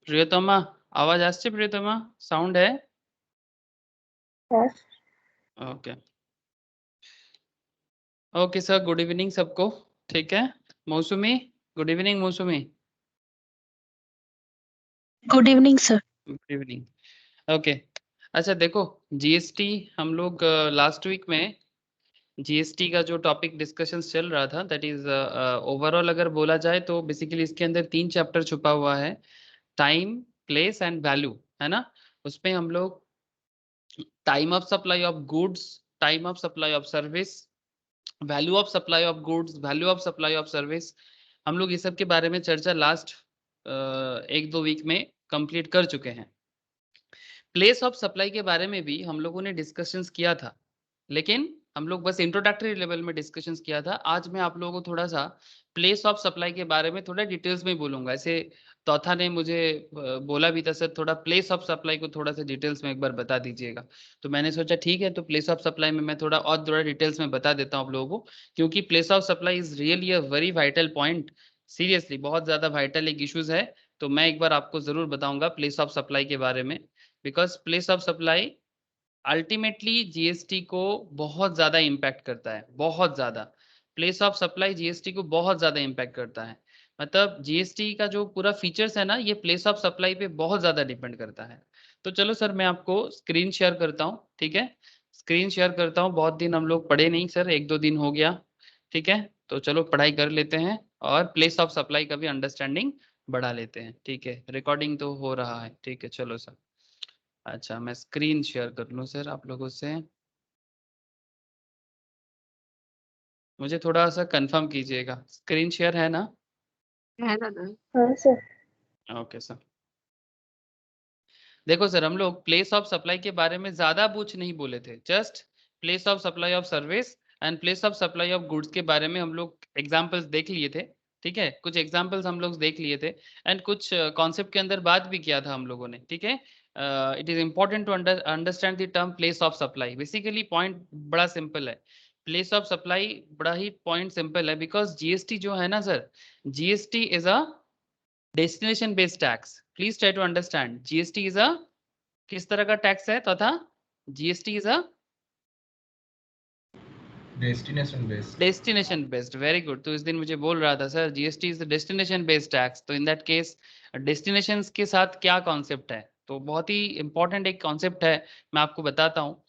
प्रियतमा आवाज आसছে प्रियतमा साउंड है Yes. Okay okay sir good evening सबको ठीक है मौसमी गुड इवनिंग मौसमी Good evening, sir. Good evening okay अच्छा देखो जीएसटी हम लोग लास्ट वीक में जीएसटी का जो टॉपिक डिस्कशन चल रहा था दैट इज ओवरऑल अगर बोला जाए तो बेसिकली इसके अंदर 3 चैप्टर छुपा हुआ है टाइम प्लेस एंड वैल्यू है ना उसमें हम लोग time of supply of goods time of supply of service value of supply of goods value of supply of service हम लोग ये सब के बारे में चर्चा लास्ट 1-2 वीक में कंप्लीट कर चुके हैं प्लेस ऑफ सप्लाई के बारे में भी हम लोगों ने डिस्कशंस किया था लेकिन हम लोग बस इंट्रोडक्टरी लेवल में डिस्कशंस किया था आज मैं आप लोगों को थोड़ा सा प्लेस ऑफ सप्लाई के बारे में थोड़ा डिटेल्स में बोलूंगा ऐसे तौथा ने मुझे बोला भी था सर थोड़ा प्लेस ऑफ सप्लाई को थोड़ा सा डिटेल्स में एक बार बता दीजिएगा तो मैंने सोचा ठीक है तो प्लेस ऑफ सप्लाई में मैं थोड़ा डिटेल्स में बता देता हूँ आप लोगों को क्योंकि place of supply is really a very vital point seriously बहुत ज्यादा वाइटल एक इश्यूज है तो मैं एक बार आपको जरूर बताऊंगा प्लेस ऑफ सप्लाई के बारे में because place of supply ultimately GST को बहुत ज्यादा इम्पैक्ट करता है बहुत ज्यादा प्लेस ऑफ सप्लाई जीएसटी को बहुत ज्यादा इम्पैक्ट करता है मतलब जीएसटी का जो पूरा फीचर्स है ना ये प्लेस ऑफ सप्लाई पे बहुत ज्यादा डिपेंड करता है तो चलो सर मैं आपको स्क्रीन शेयर करता हूँ ठीक है स्क्रीन शेयर करता हूँ बहुत दिन हम लोग पढ़े नहीं सर 1-2 दिन हो गया ठीक है तो चलो पढ़ाई कर लेते हैं और प्लेस ऑफ सप्लाई का भी अंडरस्टैंडिंग बढ़ा लेते हैं ठीक है रिकॉर्डिंग तो हो रहा है ठीक है चलो सर अच्छा मैं स्क्रीन शेयर कर लूँ सर आप लोगों से मुझे थोड़ा सा कंफर्म कीजिएगा स्क्रीन शेयर है ना है दादा। हाँ सर। ओके सर देखो सर हम लोग प्लेस ऑफ सप्लाई के बारे में ज्यादा कुछ नहीं बोले थे just place of supply of service and place of supply of goods के बारे में हम लोग एग्जांपल्स देख लिए थे ठीक है कुछ एग्जांपल्स हम लोग देख लिए थे एंड कुछ कॉन्सेप्ट के अंदर बात भी किया था हम लोगों ने ठीक है it is important to understand the term place of supply basically point बड़ा सिंपल है प्लेस ऑफ सप्लाई बड़ा ही पॉइंट सिंपल है बिकॉज जीएसटी जो है ना sir GST is a destination based tax please try to understand GST is a किस तरह का टैक्स है तथा GST is a destination based very good तो इस दिन मुझे बोल रहा था sir GST is destination based tax तो इन दैट केस डेस्टिनेशंस के साथ क्या कॉन्सेप्ट है तो बहुत ही इंपॉर्टेंट एक कॉन्सेप्ट है मैं आपको बताता हूँ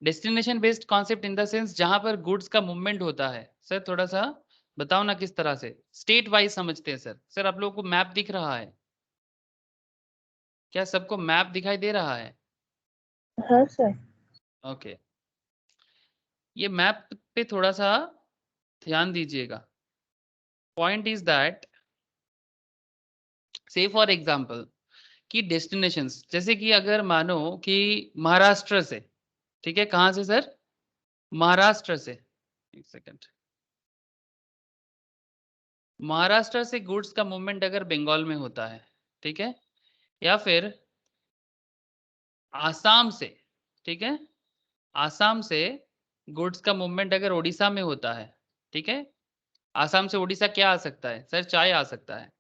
destination based concept in the sense जहां पर गुड्स का मूवमेंट होता है सर थोड़ा सा बताओ ना किस तरह से स्टेट वाइज समझते हैं सर सर आप लोगों को मैप दिख रहा है क्या सबको मैप दिखाई दे रहा है हाँ सर। ओके ये मैप पे थोड़ा सा ध्यान दीजिएगा पॉइंट इज दैट से फॉर एग्जाम्पल कि डेस्टिनेशंस जैसे कि अगर मानो कि महाराष्ट्र से ठीक है कहाँ से सर महाराष्ट्र से एक सेकंड महाराष्ट्र से गुड्स का मूवमेंट अगर बंगाल में होता है ठीक है या फिर आसाम से ठीक है आसाम से गुड्स का मूवमेंट अगर उड़ीसा में होता है ठीक है आसाम से उड़ीसा क्या आ सकता है सर चाय आ सकता है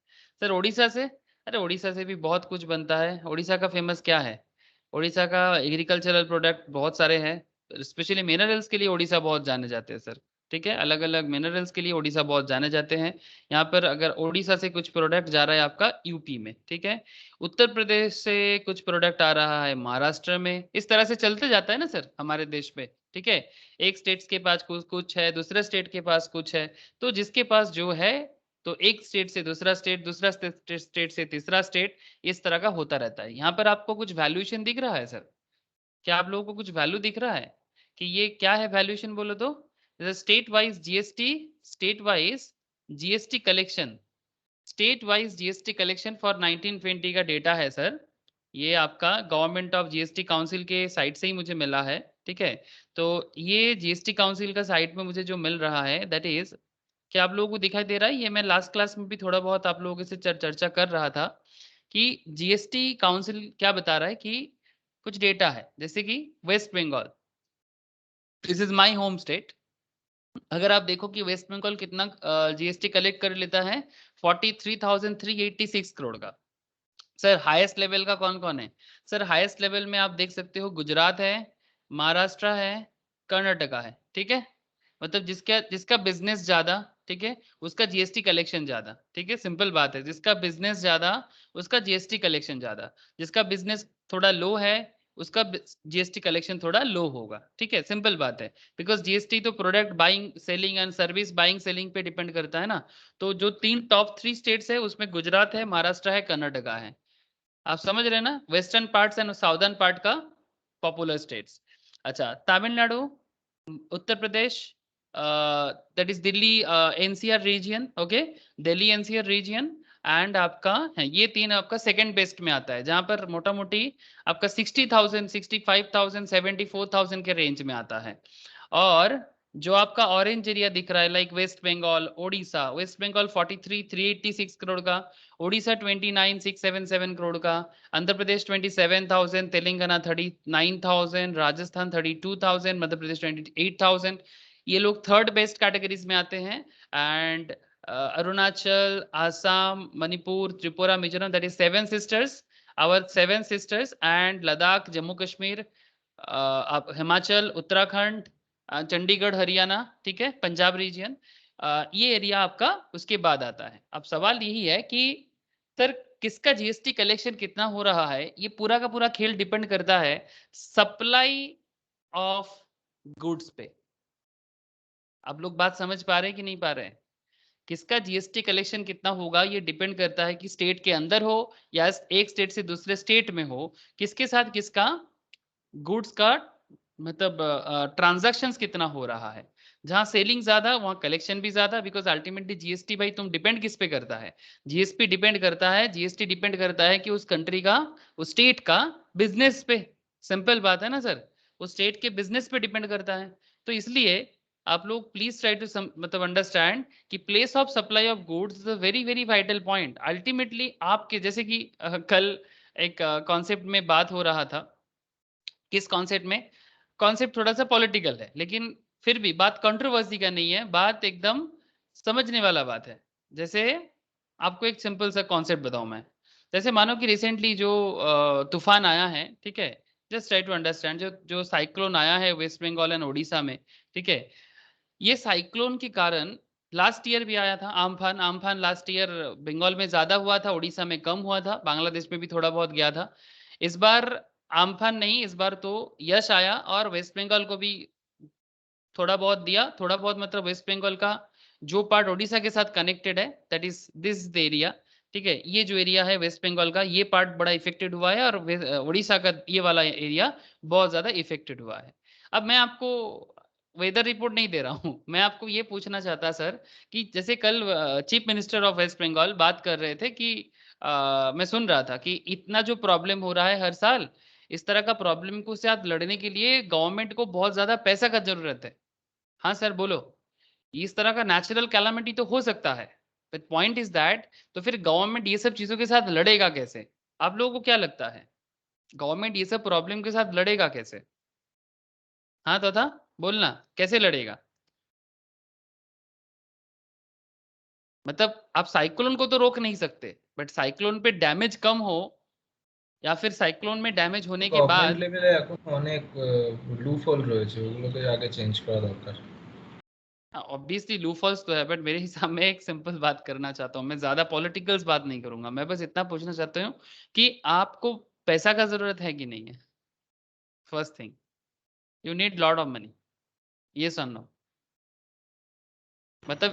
सर उड़ीसा से अरे उड़ीसा से भी बहुत कुछ बनता है उड़ीसा का फेमस क्या है उड़ीसा का एग्रीकल्चरल प्रोडक्ट बहुत सारे हैं स्पेशली मिनरल्स के लिए उड़ीसा बहुत जाने जाते हैं सर ठीक है अलग अलग मिनरल्स के लिए उड़ीसा बहुत जाने जाते हैं यहाँ पर अगर उड़ीसा से कुछ प्रोडक्ट जा रहा है आपका यूपी में ठीक है उत्तर प्रदेश से कुछ प्रोडक्ट आ रहा है महाराष्ट्र में इस तरह से चलते जाता है ना सर हमारे देश में ठीक है एक स्टेट्स के पास कुछ कुछ है दूसरे स्टेट के पास कुछ है तो जिसके पास जो है तो एक स्टेट से दूसरा स्टेट से तीसरा स्टेट इस तरह का होता रहता है यहाँ पर आपको कुछ वैल्यूएशन दिख रहा है सर क्या आप लोगों को कुछ वैल्यू दिख रहा है कि ये क्या है वैल्यूएशन बोलो तो state wise GST collection state wise GST collection for 1920 का डेटा है सर ये आपका गवर्नमेंट ऑफ जीएसटी काउंसिल के साइट से ही मुझे मिला है ठीक है तो ये जीएसटी काउंसिल का साइट में मुझे जो मिल रहा है दैट इज क्या आप लोगों को दिखाई दे रहा है ये मैं लास्ट क्लास में भी थोड़ा बहुत आप लोगों से चर्चा कर रहा था कि जीएसटी काउंसिल क्या बता रहा है कि कुछ डेटा है जैसे कि West Bengal this is my home state अगर आप देखो कि वेस्ट बंगाल कितना जीएसटी कलेक्ट कर लेता है 43,386 करोड़ का सर हाईएस्ट लेवल का कौन कौन है? सर हाईएस्ट लेवल में आप देख सकते हो गुजरात है, महाराष्ट्र है, कर्नाटका है, ठीक है? मतलब जिसका जिसका बिजनेस ज्यादा, ठीक है, उसका जीएसटी कलेक्शन ज्यादा, ठीक है, सिंपल बात है। जिसका बिजनेस ज्यादा उसका जीएसटी कलेक्शन ज्यादा, जिसका बिजनेस थोड़ा लो है उसका जीएसटी कलेक्शन थोड़ा लो होगा, ठीक है, सिंपल बात है। बिकॉज जीएसटी तो product buying selling and service buying selling पे डिपेंड करता है ना। तो जो तीन टॉप 3 स्टेट्स है उसमें गुजरात है, महाराष्ट्र है, कर्नाटका है। आप समझ रहे हैं ना, western parts and southern part का पॉपुलर स्टेट्स। अच्छा, Tamil Nadu, Uttar Pradesh, that is Delhi NCR region, okay, Delhi NCR region and आपका है ये तीन आपका सेकंड बेस्ट में आता है, जहां पर मोटा मोटी आपका 60,000 65,000 74,000 के रेंज में आता है। और जो आपका ऑरेंज एरिया दिख रहा है लाइक वेस्ट बंगाल, ओडिशा, वेस्ट बंगाल 43,386 करोड़ का, ओडिशा 29,677 करोड़ का, आंध्र प्रदेश 27,000, तेलंगाना 39,000, राजस्थान 32,000, मध्य प्रदेश 28,000। ये लोग थर्ड बेस्ट कैटेगरीज में आते हैं। And Arunachal, Assam, Manipur, Tripura, Mizoram, that is seven sisters, our seven sisters, and Ladakh, Jammu Kashmir, Himachal, Uttarakhand, Chandigarh, Haryana, ठीक है, पंजाब रीजन, ये एरिया आपका उसके बाद आता है। अब सवाल यही है कि सर किसका जीएसटी कलेक्शन कितना हो रहा है, ये पूरा का पूरा खेल डिपेंड करता है सप्लाई ऑफ गुड्स पे। आप लोग बात समझ पा रहे हैं कि नहीं पा रहे हैं? किसका जीएसटी कलेक्शन कितना होगा ये डिपेंड करता है कि स्टेट के अंदर हो या एक स्टेट से दूसरे स्टेट में हो, किसके साथ किसका गुड्स का मतलब ट्रांजैक्शंस कितना हो रहा है। जहां सेलिंग ज्यादा वहां कलेक्शन भी ज्यादा, बिकॉज अल्टीमेटली जीएसटी भाई तुम डिपेंड किस पे करता है? जीएसटी डिपेंड करता है, जीएसटी डिपेंड करता है कि उस कंट्री का, उस स्टेट का बिजनेस पे। सिंपल बात है ना सर, उस स्टेट के बिजनेस पे डिपेंड करता है। तो इसलिए आप लोग प्लीज ट्राई टू मतलब अंडरस्टैंड कि place of supply of goods is a very very vital point. Ultimately आपके जैसे कि कल एक कॉन्सेप्ट में बात हो रहा था, किस कॉन्सेप्ट में? कॉन्सेप्ट थोड़ा सा पॉलिटिकल है लेकिन फिर भी बात कंट्रोवर्सी का नहीं है, बात एकदम समझने वाला बात है। जैसे आपको एक सिंपल सा कॉन्सेप्ट बताऊं मैं। जैसे मानो कि रिसेंटली जो तूफान आया है, ठीक है, जस्ट ट्राई टू अंडरस्टैंड, जो जो साइक्लोन आया है वेस्ट बंगाल एंड ओडिशा में, ठीक है, ये साइक्लोन के कारण लास्ट ईयर भी आया था आम्फान। आम्फान लास्ट ईयर बंगाल में ज्यादा हुआ था, उड़ीसा में कम हुआ था, बांग्लादेश में भी थोड़ा बहुत गया था। इस बार आम्फान नहीं, इस बार तो यश आया और वेस्ट बंगाल को भी थोड़ा बहुत दिया। थोड़ा बहुत मतलब वेस्ट बंगाल का जो पार्ट ओडिशा के साथ कनेक्टेड है, that is this the area, ठीक है, ये जो एरिया है वेस्ट बंगाल का, ये पार्ट बड़ा इफेक्टेड हुआ है और उड़ीसा का ये वाला एरिया बहुत ज्यादा इफेक्टेड हुआ है। अब मैं आपको वेदर रिपोर्ट नहीं दे रहा हूँ, मैं आपको ये पूछना चाहता सर कि जैसे कल chief minister of West Bengal बात कर रहे थे कि मैं सुन रहा था कि इतना जो प्रॉब्लम हो रहा है हर साल, इस तरह का प्रॉब्लम को साथ लड़ने के लिए गवर्नमेंट को बहुत ज्यादा पैसा का जरूरत है। हाँ सर बोलो। इस तरह का नेचुरल कैलामिटी तो हो सकता है, बट पॉइंट इज दैट तो फिर गवर्नमेंट ये सब चीजों के साथ लड़ेगा कैसे? आप लोगों को क्या लगता है गवर्नमेंट ये सब प्रॉब्लम के साथ लड़ेगा कैसे? हाँ तो था, बोलना कैसे लड़ेगा? मतलब आप साइक्लोन को तो रोक नहीं सकते, बट साइक्लोन पे डैमेज कम हो या फिर साइक्लोन में डैमेज होने के गवर्नमेंट बाद লেভেলে এখন অনেক লুপ হোল রয়েছে, ওগুলোকে আগে চেঞ্জ করা দরকার। ऑब्वियसली लू फॉल्स तो है, बट मेरे हिसाब में एक सिंपल बात करना चाहता हूँ, मैं ज्यादा पॉलिटिकल्स बात नहीं करूंगा, मैं बस इतना पूछना चाहता हूँ कि आपको पैसा का जरूरत है कि नहीं है? First thing, you need lot of money, ये नो? मतलब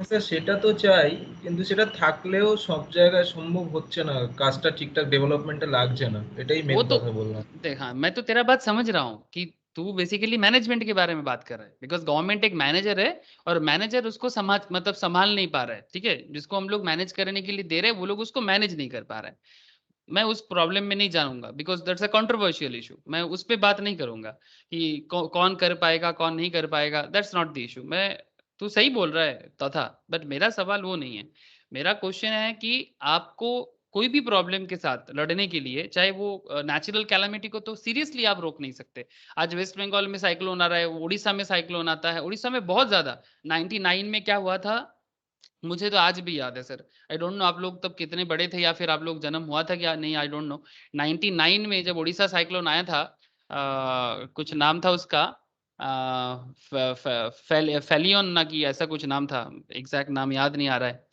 স্যার সেটা তো চাই, কিন্তু সেটা থাকলেও সব জায়গায় সম্ভব হচ্ছে না, কাজটা ঠিকঠাক ডেভেলপমেন্টে लागছে না, এটাই वो মেন तो কথা বললাম। देख, हाँ मैं तो तेरा बात समझ रहा हूँ कि तू बेसिकली मैनेजमेंट के बारे में बात कर रहा है, बिकॉज गवर्नमेंट एक मैनेजर है और मैनेजर उसको समाज मतलब संभाल नहीं पा रहा है, ठीक है, जिसको हम लोग मैनेज करने के लिए दे रहे हैं वो लोग उसको मैनेज नहीं कर पा रहे हैं। मैं उस प्रॉब्लम में नहीं जाऊंगा because that's a controversial issue, मैं उस पर बात नहीं करूंगा कि कौन कर पाएगा कौन नहीं कर पाएगा, दैट्स नॉट द इशू। मैं, तू सही बोल रहा है तथा, बट मेरा सवाल वो नहीं है। मेरा क्वेश्चन है कि आपको कोई भी प्रॉब्लम के साथ लड़ने के लिए, चाहे वो नेचुरल कैलामिटी को तो सीरियसली आप रोक नहीं सकते। आज वेस्ट बंगाल में साइक्लोन आ रहा है, उड़ीसा में साइक्लोन आता है, उड़ीसा में बहुत ज्यादा 99 में क्या हुआ था, मुझे तो आज भी याद है सर। आई डोंट नो आप लोग तब कितने बड़े थे या फिर आप लोग जन्म हुआ था क्या नहीं, आई डोंट नो। 99 में जब उड़ीसा साइक्लोन आया था, कुछ नाम था उसका, फेलियन ना की ऐसा कुछ नाम था, एग्जैक्ट नाम याद नहीं आ रहा है।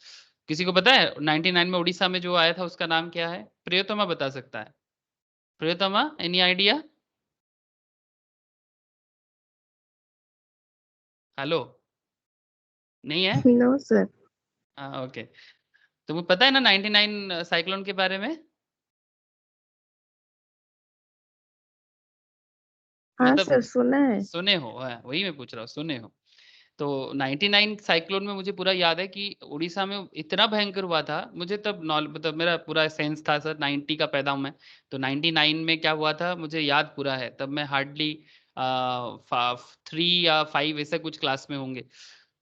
किसी को पता है 99 में उड़ीसा में जो आया था उसका नाम क्या है? प्रियोतमा बता सकता है। प्रियोतमा, एनी आइडिया? हेलो, नहीं है? No sir. हाँ ओके। तुम्हें पता है ना 99 साइक्लोन के बारे में? हाँ मतलब सर, सुना है। सुने हो? हाँ, वही मैं पूछ रहा हूँ, सुने हो? तो 99 साइक्लोन में मुझे पूरा याद है कि उड़ीसा में इतना भयंकर हुआ था। मुझे तब मतलब मेरा पूरा सेंस था सर, 90 का पैदा हूं मैं। तो 99 में क्या हुआ था मुझे याद पूरा है। तब मैं हार्डली 3 या 5 ऐसा कुछ क्लास में होंगे।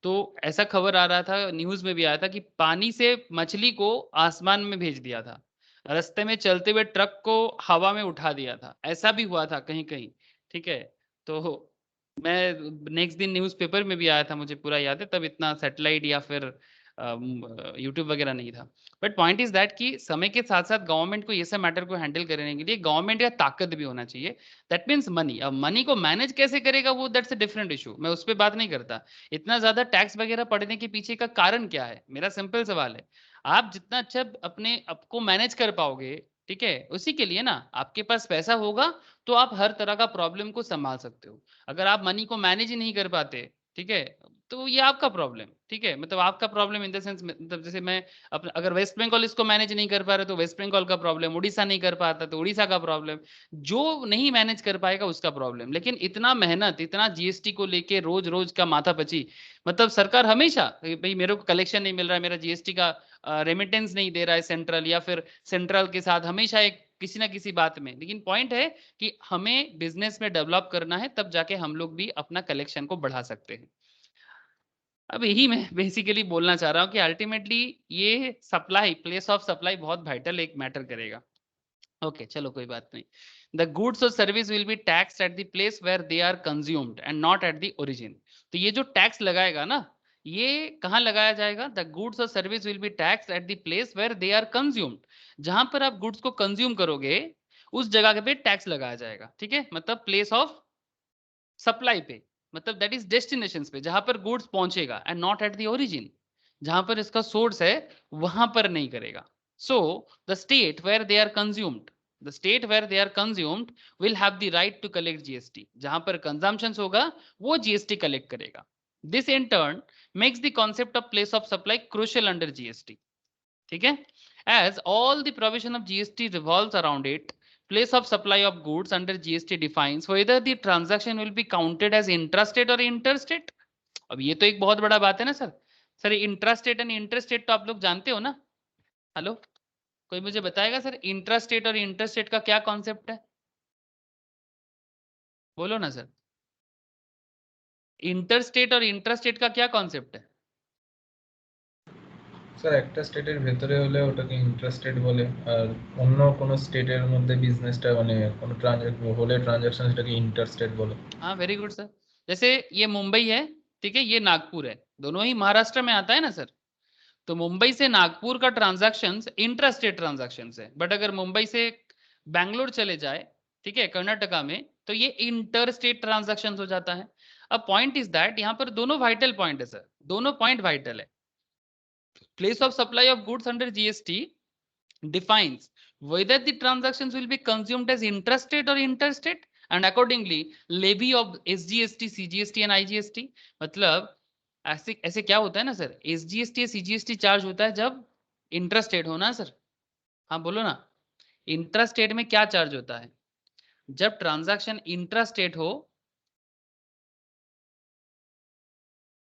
तो ऐसा खबर आ रहा था, न्यूज में भी आया था कि पानी से मछली को आसमान में भेज दिया था, रास्ते में चलते हुए ट्रक को हवा में उठा दिया था, ऐसा भी हुआ था कहीं कहीं। ठीक है। तो मैं नेक्स्ट दिन न्यूज़पेपर में भी आया था, मुझे पूरा याद है। तब इतना सैटेलाइट या फिर यूट्यूब वगैरह नहीं था। बट पॉइंट इज दैट कि समय के साथ साथ गवर्नमेंट को ये सब मैटर को हैंडल करने के लिए गवर्नमेंट का ताकत भी होना चाहिए। That means money. अब मनी को मैनेज कैसे करेगा वो दैट्स अ डिफरेंट इशू, मैं उस पर बात नहीं करता। इतना ज्यादा टैक्स वगैरह पड़ने के पीछे का कारण क्या है? मेरा सिंपल सवाल है। आप जितना अच्छा अपने आपको मैनेज कर पाओगे, ठीक है, उसी के लिए ना आपके पास पैसा होगा तो आप हर तरह का प्रॉब्लम को संभाल सकते हो। अगर आप मनी को मैनेज ही नहीं कर पाते, ठीक है, तो ये आपका प्रॉब्लम, ठीक है, मतलब आपका प्रॉब्लम इन द सेंस, मतलब जैसे मैं अपना अगर वेस्ट बंगाल इसको मैनेज नहीं कर पा रहे तो वेस्ट बंगाल का प्रॉब्लम, उड़ीसा नहीं कर पाता तो उड़ीसा का प्रॉब्लम, जो नहीं मैनेज कर पाएगा उसका प्रॉब्लम। लेकिन इतना मेहनत, इतना जीएसटी को लेके रोज रोज का माथापची, मतलब सरकार हमेशा भाई मेरे को कलेक्शन नहीं मिल रहा है, मेरा जीएसटी का रेमिटेंस नहीं दे रहा है सेंट्रल, या फिर सेंट्रल के साथ हमेशा एक किसी ना किसी बात में। लेकिन पॉइंट है कि हमें बिजनेस में डेवलप करना है, तब जाके हम लोग भी अपना कलेक्शन को बढ़ा सकते हैं। अब यही मैं बेसिकली बोलना चाह रहा हूँ कि अल्टीमेटली ये सप्लाई, प्लेस ऑफ सप्लाई बहुत वाइटल एक मैटर करेगा। ओके चलो कोई बात नहीं। द गुड्स और service will be tax at the place where they are consumed and not at the origin. तो ये जो टैक्स लगाएगा ना, ये कहाँ लगाया जाएगा? द गुड्स और service will be tax at the place where they are consumed. जहां पर आप गुड्स को कंज्यूम करोगे उस जगह पे टैक्स लगाया जाएगा, ठीक है, मतलब प्लेस ऑफ सप्लाई पे, मतलब दैट इज डेस्टिनेशन पे जहां पर गुड्स पहुंचेगा, and not at the origin, जहां पर इसका सोर्स है वहां पर नहीं करेगा। So the state where they are consumed, the state where they are consumed will have the right to collect GST. जहां पर कंजम्पशन होगा वो जीएसटी कलेक्ट करेगा। This in turn makes the concept of place of supply crucial under GST, ठीक है, as all the provision of GST revolves around it. Place of supply of goods under GST defines whether the transaction will be counted as intrastate or interstate. अब ये तो एक बहुत बड़ा बात है ना sir. Sir intrastate and interstate तो आप लोग जानते हो ना? हेलो, कोई मुझे बताएगा सर इंट्रास्टेट और इंटरस्टेट का क्या कॉन्सेप्ट है? बोलो ना सर। इंटरस्टेट और इंट्रास्टेट का क्या कॉन्सेप्ट है? স্যার একটা স্টেটের ভেতরে হলে ওটাকে ইন্ট্রাস্টেট বলে, আর অন্য কোনো স্টেটের মধ্যে বিজনেসটা মানে কোনো ট্রানজাকশন সেটাকে ইন্টারস্টেট বলে। हाँ वेरी गुड सर। जैसे ये मुंबई है, ठीक है, ये नागपुर है, दोनों ही महाराष्ट्र में आता है ना सर। तो मुंबई से नागपुर का ट्रांजैक्शन इंट्रा स्टेट ट्रांजैक्शन है। बट अगर मुंबई से बैंगलोर चले जाए, ठीक है, कर्नाटका में, तो ये इंटर स्टेट ट्रांजैक्शन हो जाता है। अब पॉइंट इज दैट यहाँ पर दोनों वाइटल पॉइंट है सर, दोनों पॉइंट वाइटल है। Place of supply of goods under GST defines whether the transactions will be consumed as intrastate or interstate, and accordingly levy of SGST, CGST and IGST। मतलब ऐसे ऐसे क्या होता है ना सर, SGST या CGST चार्ज होता है जब इंट्रास्टेट हो ना सर। हाँ बोलो ना, इंट्रास्टेट में क्या चार्ज होता है? जब ट्रांजैक्शन इंट्रास्टेट हो,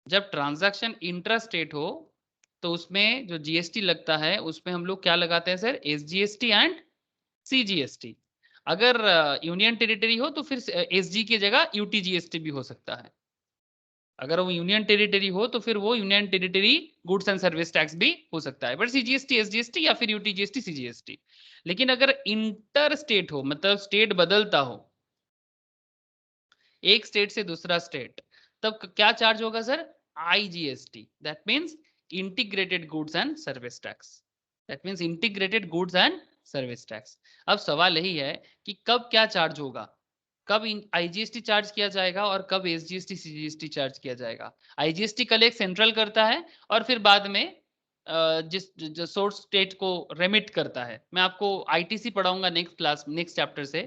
जब ट्रांजैक्शन इंट्रास्टेट हो तो उसमें जो जीएसटी लगता है उसमें हम लोग क्या लगाते हैं सर? SGST and CGST. अगर यूनियन टेरिटरी हो तो फिर एसजी की जगह यूटीजीएसटी भी हो सकता है। अगर वो यूनियन टेरिटरी हो तो फिर वो union territory goods and service tax भी हो सकता है, बट सीजीएसटी एसजीएसटी या फिर यूटीजीएसटी सीजीएसटी। लेकिन अगर इंटर स्टेट हो, मतलब स्टेट बदलता हो, एक स्टेट से दूसरा स्टेट, तब क्या चार्ज होगा sir? IGST. That means integrated goods and service tax. That means integrated goods and service tax. अब सवाल यही है कि कब क्या चार्ज होगा, कब आईजीएसटी चार्ज किया जाएगा और कब एसजीएसटी सीजीएसटी चार्ज किया जाएगा। आईजीएसटी कलेक्ट सेंट्रल करता है और फिर बाद में जिस जो सोर्स स्टेट को रेमिट करता है। मैं आपको आईटीसी पढ़ाऊंगा नेक्स्ट क्लास, नेक्स्ट चैप्टर से,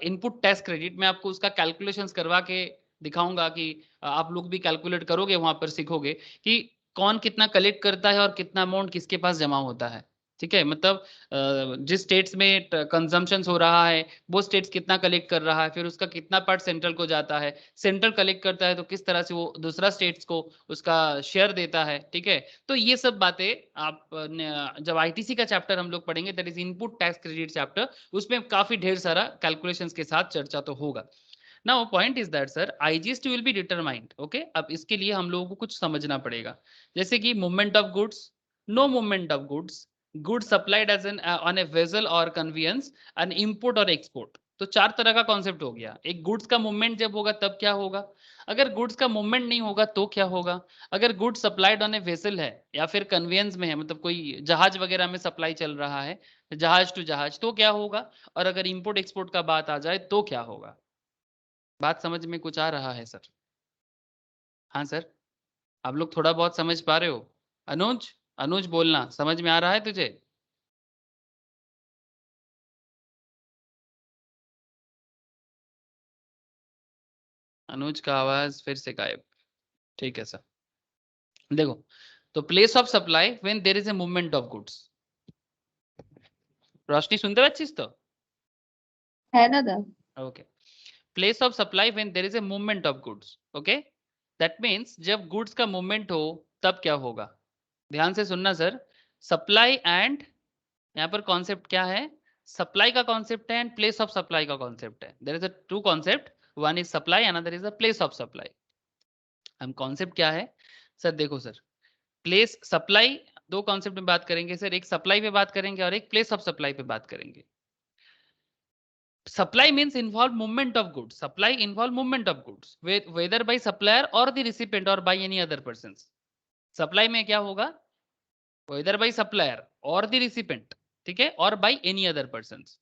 इनपुट टैक्स क्रेडिट। मैं आपको उसका कैलकुलेशंस करवा के दिखाऊंगा कि आप लोग भी कैलकुलेट करोगे, वहां पर सीखोगे कि कौन कितना कलेक्ट करता है और कितना अमाउंट किसके पास जमा होता है। ठीक है, मतलब जिस स्टेट्स में कंजम्पशन हो रहा है वो स्टेट्स कितना कलेक्ट कर रहा है, फिर उसका कितना पार्ट सेंट्रल को जाता है, सेंट्रल कलेक्ट करता है तो किस तरह से वो दूसरा स्टेट्स को उसका शेयर देता है। ठीक है, तो ये सब बातें आप जब आईटीसी का चैप्टर हम लोग पढ़ेंगे, that is input tax credit chapter, उसमें काफी ढेर सारा कैलकुलेशंस के साथ चर्चा तो होगा। Now point is that sir IGST will be determined. Okay, अब इसके लिए हम लोगों को कुछ समझना पड़ेगा, जैसे कि movement of goods, no movement of goods, goods supplied as an on a vessel और कन्वीनियंस, एन इंपोर्ट और एक्सपोर्ट। तो चार तरह का कॉन्सेप्ट हो गया। एक गुड्स का मूवमेंट जब होगा तब क्या होगा, अगर गुड्स का मूवमेंट नहीं होगा तो क्या होगा, अगर goods supplied on a vessel है या फिर कन्वीनियंस में है, मतलब कोई जहाज वगैरह में सप्लाई चल रहा है जहाज टू जहाज, तो क्या होगा, और अगर इंपोर्ट एक्सपोर्ट का बात आ जाए तो क्या होगा। बात समझ में कुछ आ रहा है सर? हाँ सर, आप लोग थोड़ा बहुत समझ पा रहे हो? अनुज, अनुज बोलना, समझ में आ रहा है तुझे? अनुज का आवाज फिर से गायब। ठीक है सर, देखो, तो place of supply when there is a movement of goods. Roshni सुनते हो चीज तो? है दादा। Okay, place of supply when there is a movement of goods. Okay, that means जब गुड्स का मूवमेंट हो तब क्या होगा। ध्यान से सुनना सर, सप्लाई एंड, यहाँ पर कॉन्सेप्ट क्या है, सप्लाई का कॉन्सेप्ट है एंड प्लेस ऑफ सप्लाई का कॉन्सेप्ट है। There is a two concept, one is supply, another is a place of supply. हम कॉन्सेप्ट क्या है सर, देखो सर, प्लेस सप्लाई, दो कॉन्सेप्ट में बात करेंगे सर, एक सप्लाई पे बात करेंगे और एक प्लेस ऑफ सप्लाई पे बात करेंगे। Supply means involve movement of goods. Supply involve movement of goods, whether by supplier or the recipient or by any other persons. Supply में क्या होगा, whether by supplier or the recipient, ठीक है, or by any other persons.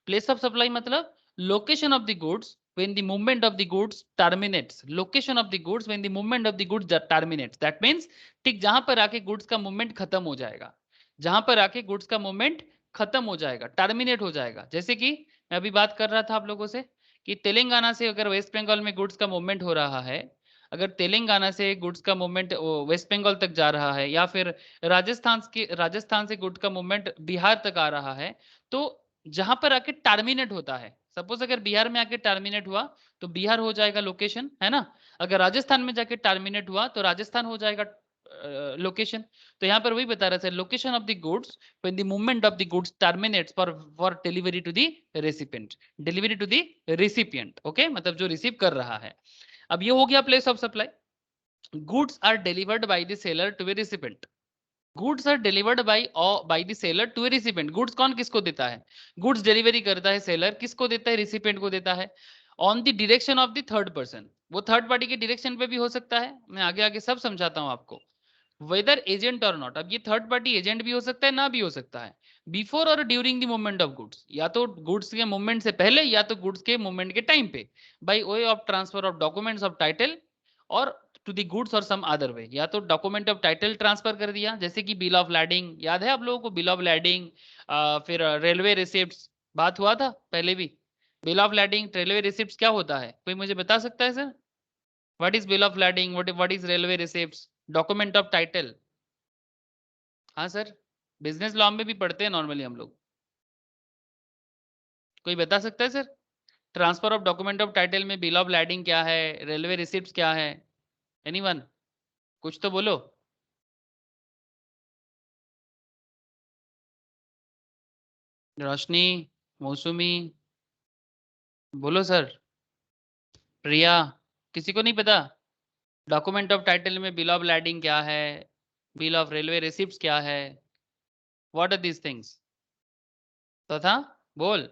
Place of supply मतलब location of the goods when the movement of the goods terminates. Location of the goods when the movement of the goods terminates. That means ठीक जहां पर आके goods का movement खत्म हो जाएगा, जहां पर आके goods का movement खत्म हो जाएगा, टर्मिनेट हो जाएगा। जैसे कि मैं अभी बात कर रहा था आप लोगों से कि तेलंगाना से अगर वेस्ट बंगाल में गुड्स का मूवमेंट हो रहा है, अगर तेलंगाना से गुड्स का मूवमेंट वेस्ट बंगाल तक जा रहा है, या फिर राजस्थान से गुड्स का मूवमेंट बिहार तक आ रहा है, तो जहां पर आके टर्मिनेट होता है, सपोज अगर बिहार में आके टर्मिनेट हुआ तो बिहार हो जाएगा लोकेशन, है ना। अगर राजस्थान में जाके टर्मिनेट हुआ तो राजस्थान हो जाएगा लोकेशन। तो यहाँ पर वही बता रहा था, location of the goods when the movement of the goods terminates for delivery to the recipient, delivery to the recipient, okay, मतलब जो रिसीव कर रहा है। अब ये हो गया place of supply. Goods are delivered by the seller to a recipient, goods are delivered by the seller to a recipient. Goods कौन किसको देता है, गुड्स डिलीवरी करता है सेलर, किसको देता है, रिसिपेंट को देता है, on the direction of the third person. वो थर्ड पार्टी के डायरेक्शन पे भी हो सकता है, मैं आगे आगे सब समझाता हूं आपको। वेदर एजेंट और नॉट, अब ये थर्ड पार्टी एजेंट भी हो सकता है ना भी हो सकता है। बिफोर और during the movement of goods, या तो गुड्स के मूवमेंट से पहले या तो गुड्स के मूवमेंट के टाइम पे, by way of transfer of documents of title और टू द गुड्स और सम अदर वे, या तो डॉक्यूमेंट ऑफ टाइटल ट्रांसफर कर दिया, जैसे कि बिल ऑफ लैडिंग, याद है आप लोगों को बिल ऑफ लैडिंग, फिर रेलवे रिसिप्ट्स, बात हुआ था पहले भी। Bill of lading, railway receipts क्या होता है, कोई मुझे बता सकता है sir? What is bill of lading, what is railway receipts, document of title? हाँ सर, बिजनेस लॉ में भी पढ़ते हैं नॉर्मली हम लोग, कोई बता सकता है sir? Transfer of document of title में बिल ऑफ लैडिंग क्या है, रेलवे रिसिप्ट्स क्या है? एनीवन, कुछ तो बोलो। रोशनी, मौसमी, बोलो सर। प्रिया, किसी को नहीं पता? डॉक्यूमेंट ऑफ टाइटल में बिल ऑफ लैडिंग क्या है, बिल ऑफ रेलवे रिसिप्ट्स क्या है, व्हाट आर दीज थिंग्स? तथा बोल।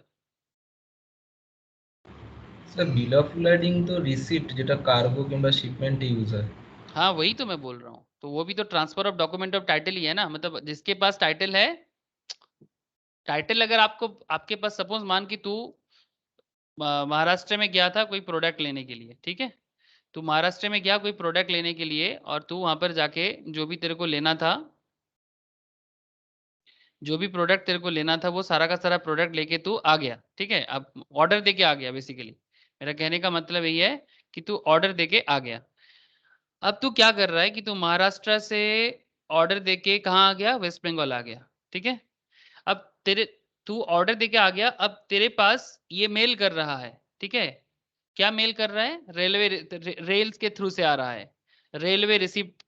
স্যার বিল অফ লাডিং তো রিসিপ্ট যেটা কার্গো কিংবা শিপমেন্টে ইউজ হয়। हाँ वही तो मैं बोल रहा हूँ, तो वो भी तो transfer of document of title ही है ना, मतलब जिसके पास टाइटल है, टाइटल अगर आपको आपके पास सपोज मान कि तू महाराष्ट्र में गया था कोई प्रोडक्ट लेने के लिए, ठीक है, तू महाराष्ट्र में गया कोई प्रोडक्ट लेने के लिए और तू वहां पर जाके जो भी तेरे को लेना था, जो भी प्रोडक्ट तेरे को लेना था वो सारा का सारा प्रोडक्ट लेके तू आ गया, ठीक है, अब ऑर्डर देके आ गया। बेसिकली मेरा कहने का मतलब यही है कि तू ऑर्डर देके आ गया। अब तू क्या कर रहा है कि तू महाराष्ट्र से ऑर्डर देके कहाँ आ गया, वेस्ट बंगाल आ गया, ठीक है। अब तेरे तू ऑर्डर देके आ गया, अब तेरे पास ये मेल कर रहा है, ठीक है, क्या मेल कर रहा है, रेलवे रेल्स के थ्रू से आ रहा है, रेलवे रिसिप्ट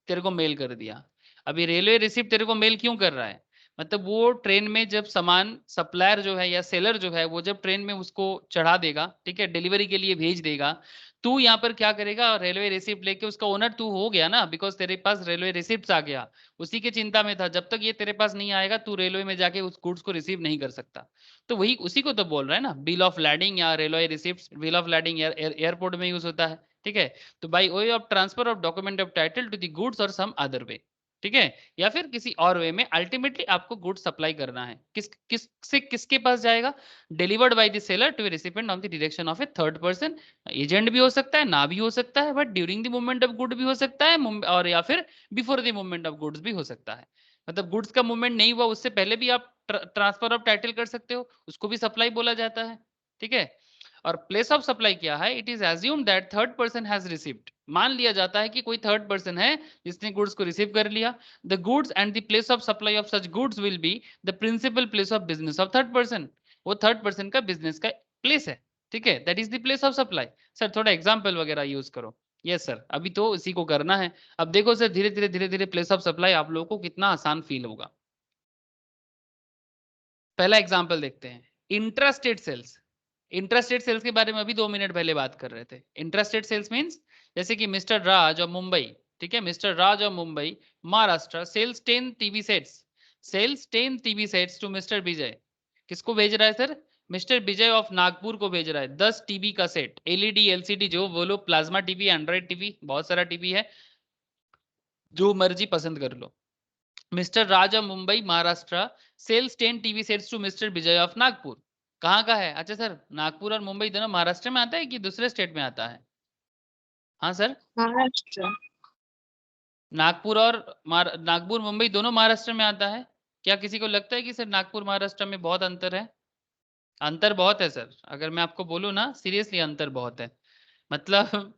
तेरे को मेल कर दिया। अभी रेलवे रिसिप्ट तेरे को मेल क्यों कर रहा है, मतलब वो ट्रेन में जब सामान सप्लायर जो है या सेलर जो है वो जब ट्रेन में उसको चढ़ा देगा, ठीक है, डिलीवरी के लिए भेज देगा, तू यहाँ पर क्या करेगा, रेलवे रिसिप्ट लेके, उसका ओनर तू हो गया ना, बिकॉज तेरे पास रेलवे रिसिप्ट आ गया, उसी की चिंता में था, जब तक ये तेरे पास नहीं आएगा तू रेलवे में जाके उस गुड्स को रिसीव नहीं कर सकता। तो वही उसी को तो बोल रहा है ना, बिल ऑफ लैंडिंग या railway receipt, bill of landing airport में यूज होता है, ठीक है। तो by way of transfer of document of title to the goods और सम अदर वे, ठीक है, या फिर किसी और वे में अल्टीमेटली आपको गुड्स सप्लाई करना है, किसके पास जाएगा, delivered by the seller to recipient on the direction of a third person. Agent भी हो सकता है, ना भी हो सकता है, but during the movement of good भी हो सकता है, और या फिर before the movement of goods भी हो सकता है, मतलब गुड्स का मूवमेंट नहीं हुआ उससे पहले भी आप ट्रांसफर ऑफ टाइटल कर सकते हो, उसको भी सप्लाई बोला जाता है, ठीक है। और प्लेस ऑफ सप्लाई क्या है, it is assume that third person has received, मान लिया जाता है कि कोई थर्ड पर्सन है जिसने गुड्स को रिसीव कर लिया। The goods and the place of supply of such goods will be the principal place of business of third person, वो थर्ड पर्सन का बिजनेस का प्लेस है, ठीक है, that is the place of supply. Sir थोड़ा example वगैरह use करो। Yes sir, अभी तो इसी को करना है। अब देखो सर, धीरे धीरे प्लेस ऑफ सप्लाई आप लोगों को कितना आसान फील होगा। पहला एग्जाम्पल देखते हैं, इंट्रास्टेट सेल्स। इंट्रास्टेट सेल्स के बारे में अभी 2 मिनट पहले बात कर रहे थे। इंट्रास्टेट सेल्स मींस जैसे कि मिस्टर राज और मुंबई, ठीक है, मिस्टर राज और Mumbai Maharashtra sells 10 TV sets, sells 10 TV sets to mister Vijay. किसको भेज रहा है sir, mister Vijay of Nagpur को भेज रहा है 10 टीवी का सेट, एलईडी एलसीडी जो बोलो, प्लाज्मा टीवी, एंड्रॉइड टीवी, बहुत सारा टीवी है, जो मर्जी पसंद कर लो। Mister Raja Mumbai Maharashtra sells 10 TV sets to mister Vijay of Nagpur. कहाँ का है, अच्छा सर नागपुर और मुंबई दोनों महाराष्ट्र में आता है कि दूसरे स्टेट में आता है। हाँ सर, महाराष्ट्र। नागपुर और नागपुर मुंबई दोनों महाराष्ट्र में आता है। क्या किसी को लगता है कि सर नागपुर महाराष्ट्र में बहुत अंतर है? अंतर बहुत है सर, अगर मैं आपको बोलूँ ना सीरियसली अंतर बहुत है, मतलब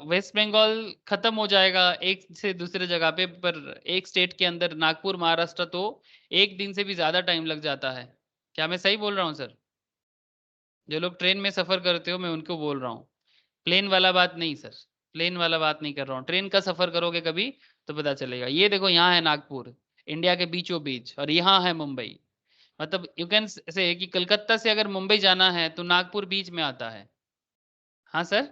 वेस्ट बंगाल खत्म हो जाएगा एक से दूसरे जगह पे, पर एक स्टेट के अंदर नागपुर महाराष्ट्र तो 1 दिन से भी ज्यादा टाइम लग जाता है। क्या मैं सही बोल रहा हूँ सर? जो लोग ट्रेन में सफर करते हो मैं उनको बोल रहा हूँ, प्लेन वाला बात नहीं सर, प्लेन वाला बात नहीं कर रहा हूँ, ट्रेन का सफर करोगे कभी तो पता चलेगा। ये देखो यहाँ है नागपुर, इंडिया के बीचों बीच, और यहाँ है मुंबई, मतलब यू कैन से कि कलकत्ता से अगर मुंबई जाना है तो नागपुर बीच में आता है। हाँ sir,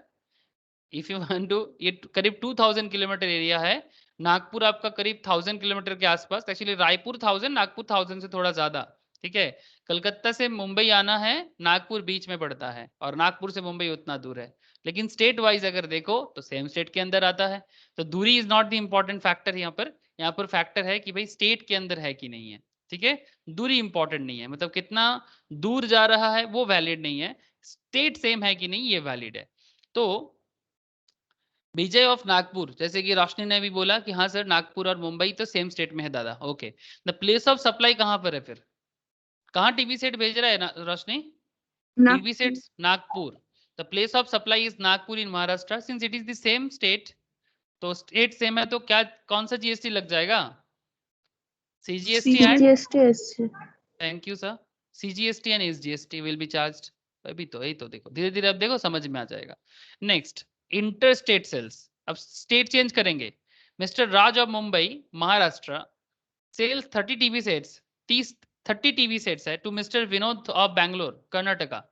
if you want to, ये करीब 2000 किलोमीटर एरिया है, नागपुर आपका करीब 1000 किलोमीटर के आसपास, एक्चुअली रायपुर 1000, नागपुर 1000 से थोड़ा ज्यादा, ठीक है। कलकत्ता से मुंबई आना है, नागपुर बीच में पड़ता है, और नागपुर से मुंबई उतना दूर है, लेकिन स्टेट वाइज अगर देखो तो सेम स्टेट के अंदर आता है। तो दूरी is not the important factor यहाँ पर फैक्टर है कि भाई स्टेट के अंदर है कि नहीं है, ठीक है। दूरी इंपॉर्टेंट नहीं है, मतलब कितना दूर जा रहा है वो वैलिड नहीं है, स्टेट सेम है कि नहीं ये वैलिड है। तो विजय ऑफ नागपुर, जैसे कि रोशनी ने भी बोला कि हाँ सर नागपुर और मुंबई तो सेम स्टेट में है दादा, okay. The place of supply कहाँ पर है फिर, कहाँ टीवी सेट भेज रहा है Roshni? TV sets Nagpur. The place of supply is Nagpur in Maharashtra, since it is the same state, तो स्टेट सेम है तो क्या कौन सा जीएसटी लग जाएगा? CGST and, CGST. Thank you sir, CGST and SGST will be charged. अभी तो यही तो देखो, धीरे धीरे अब देखो समझ में आ जाएगा। नेक्स्ट, इंटरस्टेट सेल्स, अब स्टेट चेंज करेंगे। Mister Raj of Mumbai Maharashtra sells 30 TV sets, 30 TV sets है to mister Vinod of Bangalore Karnataka,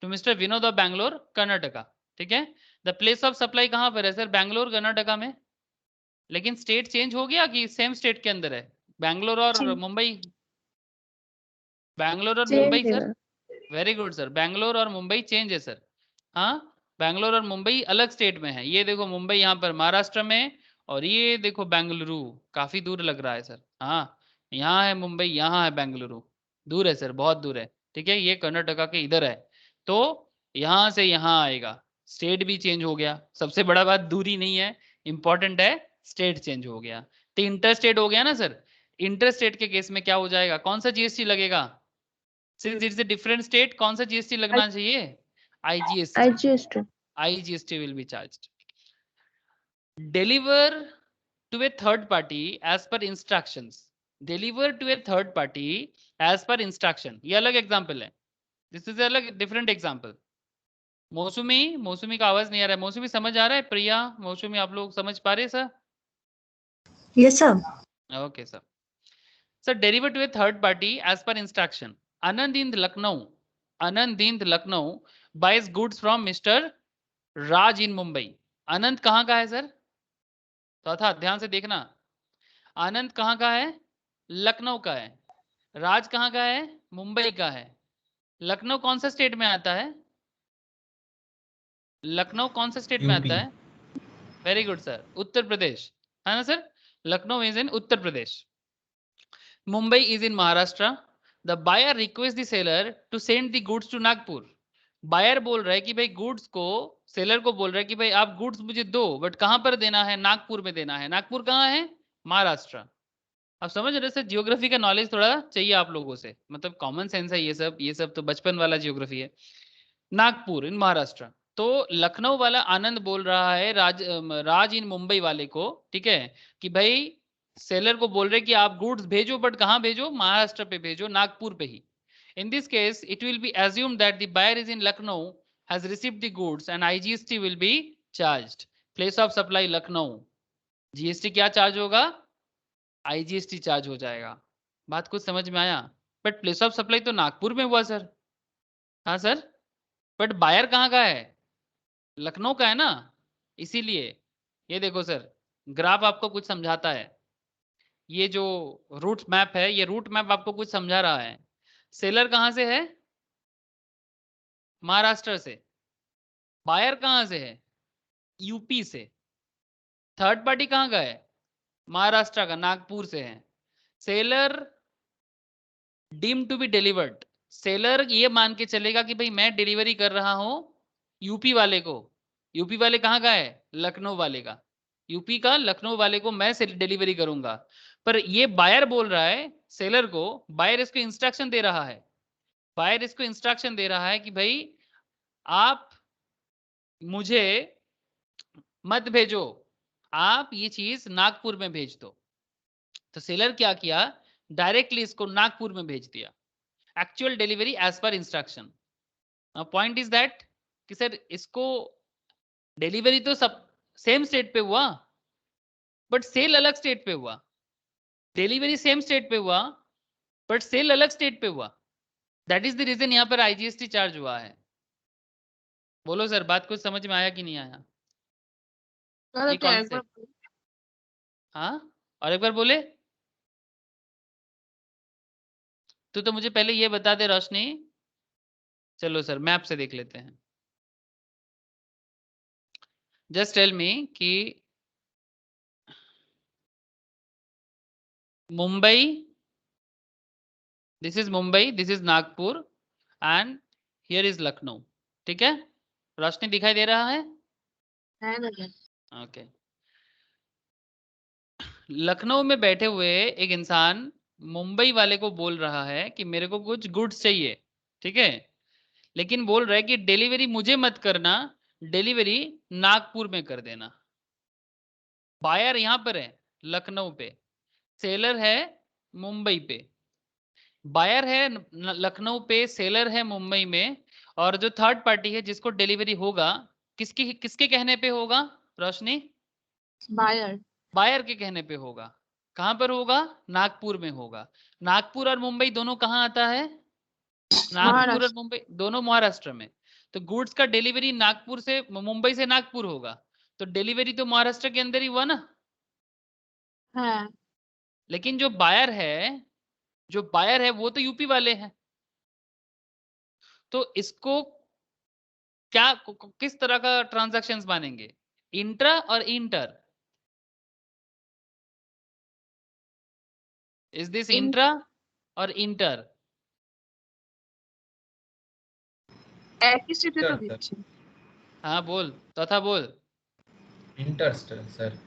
to mister Vinod of Bangalore Karnataka, ठीक है। द प्लेस ऑफ सप्लाई कहाँ पर है सर? बैंगलोर कर्नाटका में, लेकिन स्टेट चेंज हो गया कि सेम स्टेट के अंदर है? बैंगलोर और मुंबई, बैंगलोर और Mumbai sir, very good sir, Bangalore और मुंबई चेंज है सर। हाँ, बैंगलोर और मुंबई अलग स्टेट में है, ये देखो मुंबई यहाँ पर महाराष्ट्र में और ये देखो बेंगलुरु, काफी दूर लग रहा है सर। हाँ, यहाँ है मुंबई, यहाँ है बेंगलुरु, दूर है सर, बहुत दूर है। ठीक है, ये कर्नाटका के इधर है, तो यहाँ से यहाँ आएगा, स्टेट भी चेंज हो गया। सबसे बड़ा बात दूरी नहीं है, इंपॉर्टेंट है स्टेट चेंज हो गया, तो इंटर स्टेट हो गया ना सर। इंटर स्टेट के केस में क्या हो जाएगा, कौन सा जीएसटी लगेगा? Since it's a different state, कौन सा जीएसटी लगना चाहिए? IGST. IGST. IGST will be charged. Deliver to a third party as per instructions. Deliver to a third party as per instruction. ये अलग एग्जाम्पल है, दिस इज अलग different example. मौसमी, मौसमी का आवाज नहीं आ रहा है, मौसमी समझ आ रहा है? प्रिया, मौसमी, आप लोग समझ पा रहे sir? Yes, sir. Okay sir. Sir deliver to a third party as per instruction. Anand in Lucknow, Anand in Lucknow buys goods from Mr. Raj in Mumbai. आनंद कहाँ का है सर? तो था, ध्यान से देखना, आनंद कहाँ का है? लखनऊ का है। राज कहाँ का है? मुंबई का है। लखनऊ कौन सा स्टेट में आता है? लखनऊ कौन सा स्टेट में यूपी। आता है? Very good sir, Uttar Pradesh, है ना sir? Lucknow is in Uttar Pradesh, Mumbai is in Maharashtra. The buyer request the seller to send the goods to Nagpur. Buyer बोल रहा है कि भाई गुड्स को, सेलर को बोल रहा है कि भाई आप गुड्स मुझे दो, बट कहां पर देना है? नागपुर में देना है। नागपुर कहाँ है? महाराष्ट्र। आप समझ रहे सर, जियोग्राफी का नॉलेज थोड़ा चाहिए आप लोगों से, मतलब कॉमन सेंस है ये सब तो बचपन वाला जियोग्राफी है। नागपुर इन महाराष्ट्र। तो लखनऊ वाला आनंद बोल रहा है राज इन मुंबई वाले को, ठीक है, कि भाई सेलर को बोल रहे कि आप गुड्स भेजो, बट कहाँ भेजो? महाराष्ट्र पे भेजो, नागपुर पे ही। In this case, it will be assumed that the buyer is in Lucknow, has received the goods, and IGST will be charged. Place of supply Lucknow. GST क्या चार्ज होगा? IGST चार्ज हो जाएगा। बात कुछ समझ में आया? बट प्लेस ऑफ सप्लाई तो नागपुर में हुआ सर। हाँ सर, बट बायर कहाँ का है? लखनऊ का है ना, इसीलिए। ये देखो सर, ग्राफ आपको कुछ समझाता है, ये जो रूट मैप है, ये रूट मैप आपको कुछ समझा रहा है। सेलर कहाँ से है? महाराष्ट्र से। बायर कहाँ से है? यूपी से। थर्ड पार्टी कहाँ का है? महाराष्ट्र का, नागपुर से है। Seller deem to be delivered, seller ये मान के चलेगा कि भाई मैं डिलीवरी कर रहा हूं यूपी वाले को। यूपी वाले कहाँ का है? लखनऊ वाले का। यूपी का लखनऊ वाले को मैं डिलीवरी करूंगा। पर ये बायर बोल रहा है सेलर को, बायर इसको इंस्ट्रक्शन दे रहा है, बायर इसको इंस्ट्रक्शन दे रहा है कि भाई आप मुझे मत भेजो, आप ये चीज नागपुर में भेज दो। तो सेलर क्या किया? डायरेक्टली इसको नागपुर में भेज दिया, actual delivery as per instruction. Point is that कि सर इसको डिलीवरी तो सब सेम स्टेट पे हुआ, बट सेल अलग स्टेट पे हुआ। डिलीवरी सेम स्टेट पे हुआ, बट सेल अलग स्टेट पे हुआ। दैट इज द रीजन यहाँ पर आईजीएसटी चार्ज हुआ है। बोलो सर, बात कुछ समझ में आया कि नहीं आया? ये कॉन्सेप्ट, हाँ, और एक बार बोले तो मुझे पहले ये बता दे रोशनी। चलो सर मैप से देख लेते हैं। जस्ट टेल मी कि Mumbai, this is Mumbai, this is Nagpur, and here is Lucknow. ठीक है, रोशनी दिखाई दे रहा है? है ना सर? ओके। लखनऊ में बैठे हुए एक इंसान मुंबई वाले को बोल रहा है कि मेरे को कुछ गुड्स चाहिए, ठीक है, लेकिन बोल रहा है कि डिलीवरी मुझे मत करना, डिलीवरी नागपुर में कर देना। बायर यहां पर है लखनऊ पे, सेलर है मुंबई पे। बायर है लखनऊ पे, सेलर है मुंबई में, और जो थर्ड पार्टी है जिसको डिलीवरी होगा, किसकी किसके कहने पे होगा रोशनी? बायर। बायर के कहने पे होगा। कहां पर होगा? नागपुर में होगा। नागपुर और मुंबई दोनों कहां आता है? नागपुर और महाराष्ट्र। मुंबई दोनों महाराष्ट्र में। तो गुड्स का डिलीवरी नागपुर से, मुंबई से नागपुर होगा, तो डिलीवरी तो महाराष्ट्र के अंदर ही हुआ ना। है। लेकिन जो बायर है, जो बायर है वो तो यूपी वाले हैं। तो इसको क्या किस तरह का ट्रांजैक्शंस मानेंगे? इंट्रा और इंटर। इज दिस इंट्रा और इंटर? एक ही स्टेटे तो Inter, दिच्छे। हाँ बोल, तथा बोल। Inter sir.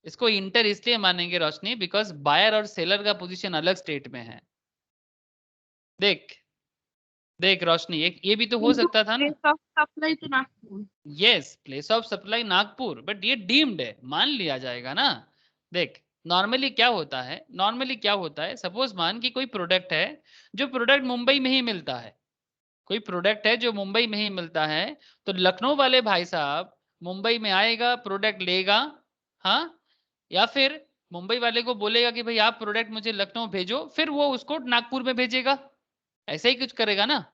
इसको इंटर इसलिए मानेंगे रोशनी बिकॉज बायर और सेलर का पोजीशन अलग स्टेट में है। देख देख रोशनी, एक ये भी तो हो सकता था ना। प्लेस ऑफ सप्लाई तो Nagpur. Yes, place of supply Nagpur, but ये डीम्ड है, मान लिया जाएगा ना। देख नॉर्मली क्या होता है, सपोज मान कि कोई प्रोडक्ट है, जो प्रोडक्ट मुंबई में ही मिलता है, कोई प्रोडक्ट है जो मुंबई में ही मिलता है, तो लखनऊ वाले भाई साहब मुंबई में आएगा, प्रोडक्ट लेगा, हाँ, या फिर मुंबई वाले को बोलेगा कि भाई आप प्रोडक्ट मुझे लखनऊ भेजो, फिर वो उसको नागपुर में भेजेगा, ऐसा ही कुछ करेगा ना।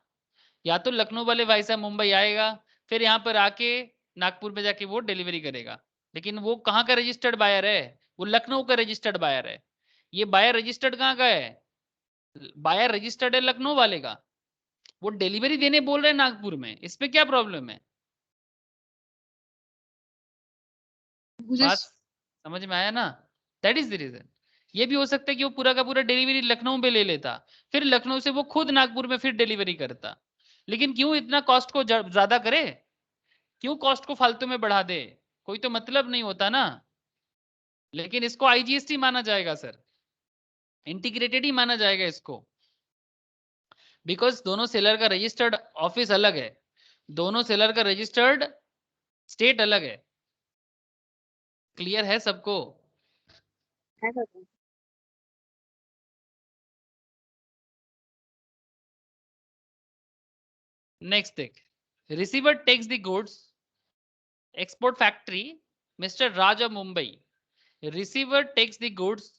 या तो लखनऊ वाले भाई साहब मुंबई आएगा, फिर यहाँ पर आके नागपुर में जाके वो डिलीवरी करेगा, लेकिन वो कहाँ का रजिस्टर्ड बायर है? वो लखनऊ का रजिस्टर्ड बायर है। ये बायर रजिस्टर्ड कहाँ का है? बायर रजिस्टर्ड है लखनऊ वाले का, वो डिलीवरी देने बोल रहे हैं नागपुर में, इस पे क्या प्रॉब्लम है? बात समझ में आया ना? That is the reason. ये भी हो सकता है कि वो पूरा का पूरा डिलीवरी लखनऊ में ले लेता, फिर लखनऊ से वो खुद नागपुर में फिर डिलीवरी करता, लेकिन क्यों इतना कॉस्ट को ज्यादा करे, क्यों कॉस्ट को फालतू में बढ़ा दे, कोई तो मतलब नहीं होता ना। लेकिन इसको आईजीएसटी माना जाएगा सर, इंटीग्रेटेड ही माना जाएगा इसको, बिकॉज दोनों सेलर का रजिस्टर्ड ऑफिस अलग है, दोनों सेलर का रजिस्टर्ड स्टेट अलग है। क्लियर है सबको? नेक्स्ट देख, receiver takes the goods, export factory mister Raj of Mumbai, receiver takes the goods,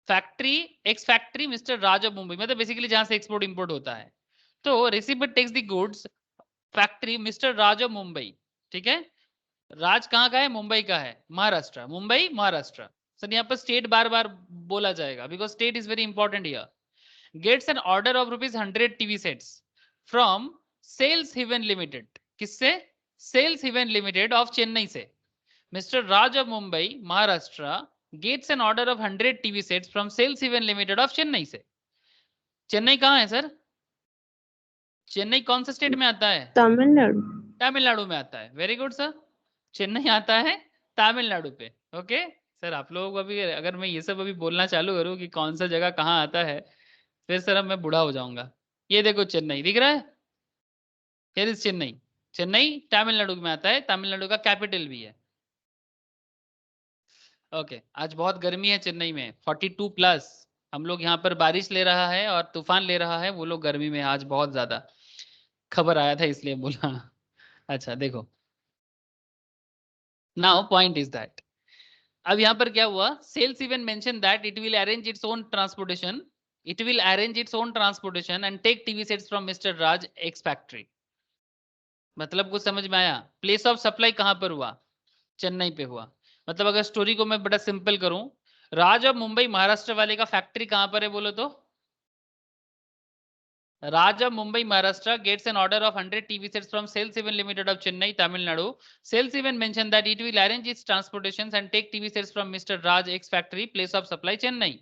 factory ex factory mister Raj of Mumbai, मतलब बेसिकली जहां से एक्सपोर्ट इंपोर्ट होता है। तो receiver takes the goods, factory mister Raj of Mumbai, ठीक है। राज कहाँ का है? मुंबई का है, महाराष्ट्र, मुंबई महाराष्ट्र। सर यहाँ पर स्टेट बार बार बोला जाएगा because state is very important here. Gets an order of ₹100 TV sets from Sales Haven Limited, किससे? Sales Haven Limited of Chennai से। Mister Raj of Mumbai Maharashtra gets an order of 100 TV sets from Sales Haven Limited of Chennai से। चेन्नई कहाँ है sir? Chennai कौन सा state में आता है? तमिलनाडु। तमिलनाडु में आता है। वेरी गुड सर, चेन्नई आता है तमिलनाडु पे। ओके सर, आप लोगों को अभी अगर मैं ये सब अभी बोलना चालू करूँ कि कौन सा जगह कहाँ आता है, फिर सर अब मैं बूढ़ा हो जाऊंगा। ये देखो चेन्नई दिख रहा है, हियर इज चेन्नई। चेन्नई तमिलनाडु में आता है, तमिलनाडु का कैपिटल भी है। ओके आज बहुत गर्मी है चेन्नई में, 42 प्लस। हम लोग यहाँ पर बारिश ले रहा है और तूफान ले रहा है, वो लोग गर्मी में आज बहुत ज्यादा। खबर आया था इसलिए बोला। अच्छा देखो, नाउ पॉइंट इज दैट, अब यहाँ पर क्या हुआ, sales even mention that it will arrange its own transportation, it will arrange its own transportation and take TV sets from mister Raj ex factory. मतलब कुछ समझ में आया? प्लेस ऑफ सप्लाई कहाँ पर हुआ? चेन्नई पे हुआ। मतलब अगर स्टोरी को मैं बड़ा सिंपल करूं, राज ऑफ मुंबई महाराष्ट्र वाले का फैक्ट्री कहाँ पर है बोलो तो? Raj of Mumbai Maharashtra gets an order of 100 TV sets from Sales even Limited of Chennai Tamil Nadu. Sales even mention that it will arrange its transportations and take TV sets from mister Raj ex factory, place of supply Chennai.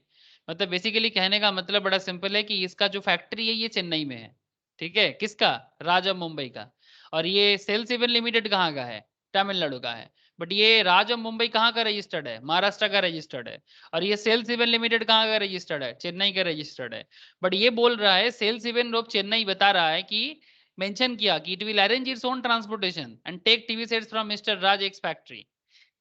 मतलब basically कहने का मतलब बड़ा simple है कि इसका जो factory है ये चेन्नई में है, ठीक है। किसका? राज ऑफ मुंबई का। और ये सेल्स इवन लिमिटेड कहाँ का है? तमिलनाडु का है। बट ये राज ऑफ मुंबई कहाँ का रजिस्टर्ड है? महाराष्ट्र का रजिस्टर्ड है। और ये सेल्स इवन लिमिटेड कहाँ का रजिस्टर्ड है? चेन्नई का रजिस्टर्ड है। बट ये बोल रहा है, सेल्स इवन ऑफ चेन्नई बता रहा है कि मेंशन किया कि it will arrange its own transportation and take TV sets from mister Raj ex factory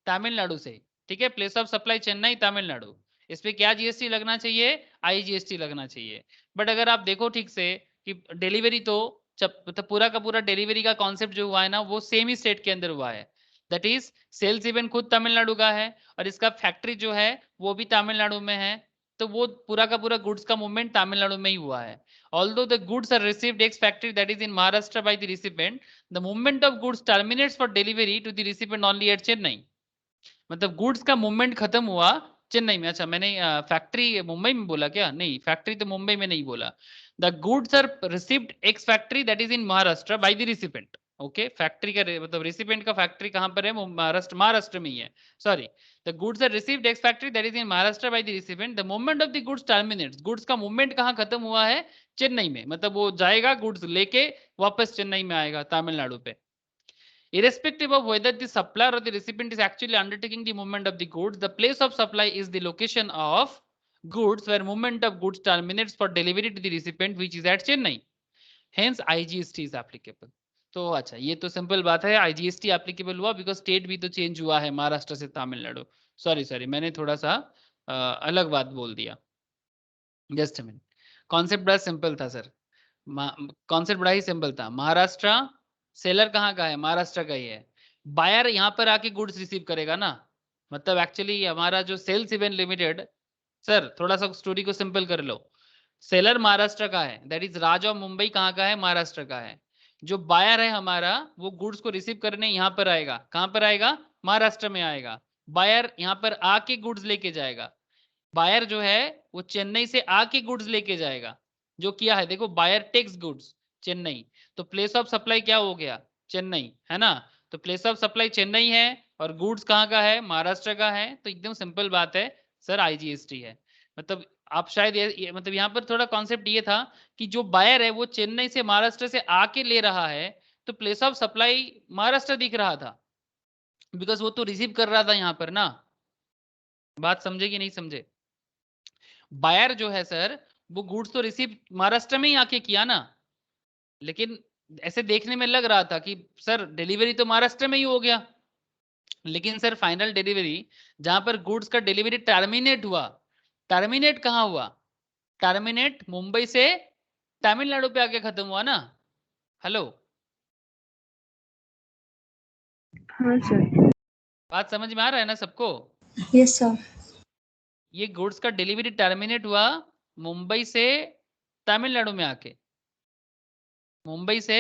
Tamil Nadu से, ठीक है। Place of supply Chennai Tamil Nadu. इस पे क्या जीएसटी लगना चाहिए? आईजीएसटी लगना चाहिए। बट अगर आप देखो ठीक से कि डिलीवरी तो पूरा का पूरा डिलीवरी का कॉन्सेप्ट जो हुआ है ना, वो सेम ही स्टेट के अंदर हुआ है। दैट इज सेल्स इवन खुद तमिलनाडु का है और इसका फैक्ट्री जो है वो भी तमिलनाडु में है, तो वो पूरा का पूरा गुड्स का मूवमेंट तमिलनाडु में ही हुआ है। Although the goods are received ex factory that is in Maharashtra by the recipient, the movement of goods terminates for delivery to the recipient only at Chennai. मतलब गुड्स का मूवमेंट खत्म हुआ चेन्नई में। अच्छा मैंने फैक्ट्री मुंबई में बोला क्या? नहीं, फैक्ट्री तो मुंबई में नहीं बोला। The goods are received ex factory that is in Maharashtra by the recipient, okay factory का मतलब रिसिपेंट का फैक्ट्री कहां पर है? महाराष्ट्र में ही है. Sorry, the goods are received ex factory that is in Maharashtra by the recipient. The movement of the goods terminates. Goods का मूवमेंट कहां खत्म हुआ है? चेन्नई में. मतलब वो जाएगा गुड्स लेके वापस चेन्नई में आएगा तमिलनाडु पे. Irrespective of whether the supplier or the recipient is actually undertaking the movement of the goods, the place of supply is the location of goods where movement of goods terminates for delivery to the recipient, which is at Chennai. Hence IGST is applicable. तो अच्छा, ये तो simple बात है. IGST applicable हुआ because state भी तो change हुआ है महाराष्ट्र से तमिलनाडु. सॉरी मैंने थोड़ा सा अलग बात बोल दिया. Just minute. कॉन्सेप्ट बड़ा सिंपल था सर. कॉन्सेप्ट बड़ा ही सिंपल था. महाराष्ट्र सेलर कहाँ का है? महाराष्ट्र का ही है. बायर यहाँ पर आके गुड्स रिसीव करेगा ना. मतलब एक्चुअली हमारा जो सेल्स इवेंट लिमिटेड, सर थोड़ा सा स्टोरी को सिंपल कर लो. सेलर महाराष्ट्र का है, that is Raj of Mumbai कहाँ का है? महाराष्ट्र का है. जो बायर है हमारा वो गुड्स को रिसीव करने यहाँ पर आएगा. कहाँ पर आएगा? महाराष्ट्र में आएगा. बायर यहाँ पर आके गुड्स लेके जाएगा. बायर जो है वो चेन्नई से आके गुड्स लेके जाएगा. जो किया है देखो, बायर टेक्स गुड्स चेन्नई. तो प्लेस ऑफ सप्लाई क्या हो गया? चेन्नई, है ना. तो प्लेस ऑफ सप्लाई चेन्नई है और गुड्स कहाँ का है? महाराष्ट्र का है. तो एकदम सिंपल बात है सर, आईजीएसटी है. मतलब आप शायद मतलब यहाँ पर थोड़ा कॉन्सेप्ट ये था कि जो बायर है वो चेन्नई से महाराष्ट्र से आके ले रहा है, तो प्लेस ऑफ सप्लाई महाराष्ट्र दिख रहा था बिकॉज वो तो रिसीव कर रहा था यहाँ पर ना. बात समझे कि नहीं समझे? बायर जो है सर वो गुड्स तो रिसीव महाराष्ट्र में ही आके किया ना. लेकिन ऐसे देखने में लग रहा था कि सर डिलीवरी तो महाराष्ट्र में ही हो गया. लेकिन सर फाइनल डिलीवरी जहां पर गुड्स का डिलीवरी टर्मिनेट हुआ, टर्मिनेट कहाँ हुआ? टर्मिनेट मुंबई से तमिलनाडु पे आके खत्म हुआ ना. हेलो, हाँ सर. बात समझ में आ रहा है ना सबको? Yes sir. ये गुड्स का डिलीवरी टर्मिनेट हुआ मुंबई से तमिलनाडु में आके. मुंबई से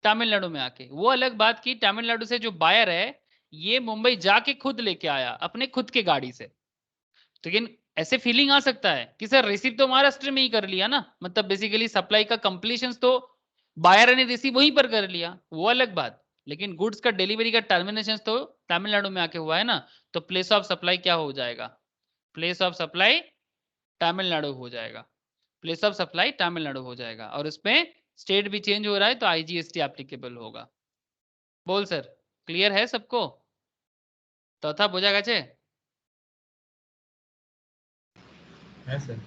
तमिलनाडु में आके. वो अलग बात की तमिलनाडु से जो बायर है ये मुंबई जाके खुद लेके आया अपने खुद के गाड़ी से. लेकिन ऐसे फीलिंग आ सकता है कि सर रिसीव तो महाराष्ट्र में ही कर लिया ना. मतलब बेसिकली सप्लाई का कंप्लीशन तो बायर ने रिसीव वहीं पर कर लिया, वो अलग बात. लेकिन गुड्स का डिलीवरी का टर्मिनेशन तो तमिलनाडु में आके हुआ है ना. तो प्लेस ऑफ सप्लाई क्या हो जाएगा? प्लेस ऑफ सप्लाई तमिलनाडु हो जाएगा. प्लेस ऑफ सप्लाई तमिलनाडु हो जाएगा और उसमें स्टेट भी चेंज हो रहा है तो आईजीएसटी एप्लीकेबल होगा. बोल सर, क्लियर है सबको? चौथा बोझा गए? है सर.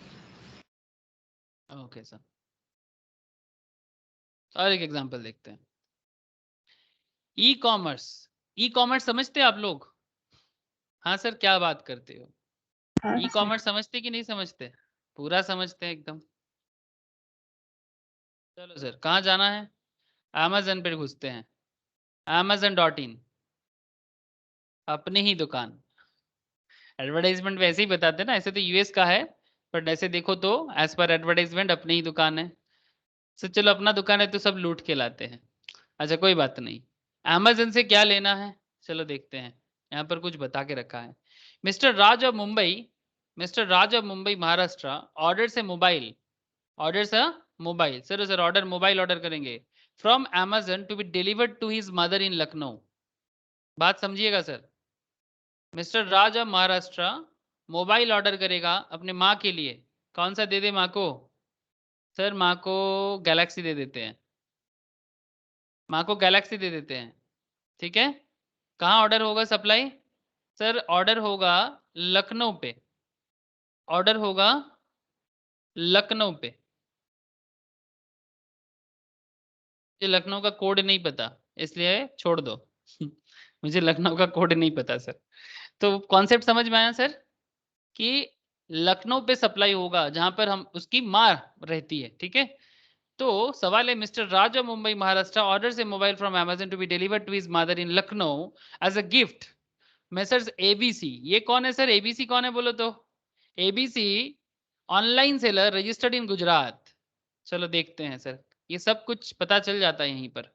Okay sir. और एक एग्जांपल देखते हैं. E commerce. ई कॉमर्स समझते हैं आप लोग? हाँ सर, क्या बात करते हो? हाँ ई सर. कॉमर्स समझते कि नहीं समझते? पूरा समझते हैं एकदम. चलो सर, कहाँ जाना है? Amazon पे घुसते हैं. Amazon.in, अपनी ही दुकान. एडवर्टाइजमेंट वैसे ही बताते हैं ना, ऐसे तो यूएस का है बट ऐसे देखो तो एज पर एडवर्टाइजमेंट अपनी ही दुकान है. सर चलो अपना दुकान है तो सब लूट के लाते हैं. अच्छा कोई बात नहीं. Amazon से क्या लेना है चलो देखते हैं. यहाँ पर कुछ बता के रखा है. Mister Raj of Mumbai Maharashtra order से मोबाइल. ऑर्डर से mobile. Sir order mobile order करेंगे from Amazon to be delivered to his mother in Lucknow. बात समझिएगा sir. Mister Raj of Maharashtra mobile order करेगा अपने माँ के लिए. कौन सा दे दे माँ को? सर माँ को गैलेक्सी दे देते हैं. माँ को गैलेक्सी दे देते हैं. ठीक है. कहाँ ऑर्डर होगा सप्लाई? सर ऑर्डर होगा लखनऊ पे. ऑर्डर होगा लखनऊ पे. मुझे लखनऊ का कोड नहीं पता इसलिए छोड़ दो. मुझे लखनऊ का कोड नहीं पता सर. तो कॉन्सेप्ट समझ में आया सर कि लखनऊ पे सप्लाई होगा जहां पर हम उसकी माँ रहती है. ठीक है. तो सवाल है mister Raj of Mumbai Maharashtra order से mobile from Amazon to be delivered to his mother in Lucknow as a gift. Messrs ABC. ये कौन है सर? एबीसी कौन है बोलो तो? ABC online seller registered in Gujarat. चलो देखते हैं सर. ये सब कुछ पता चल जाता है यहीं पर.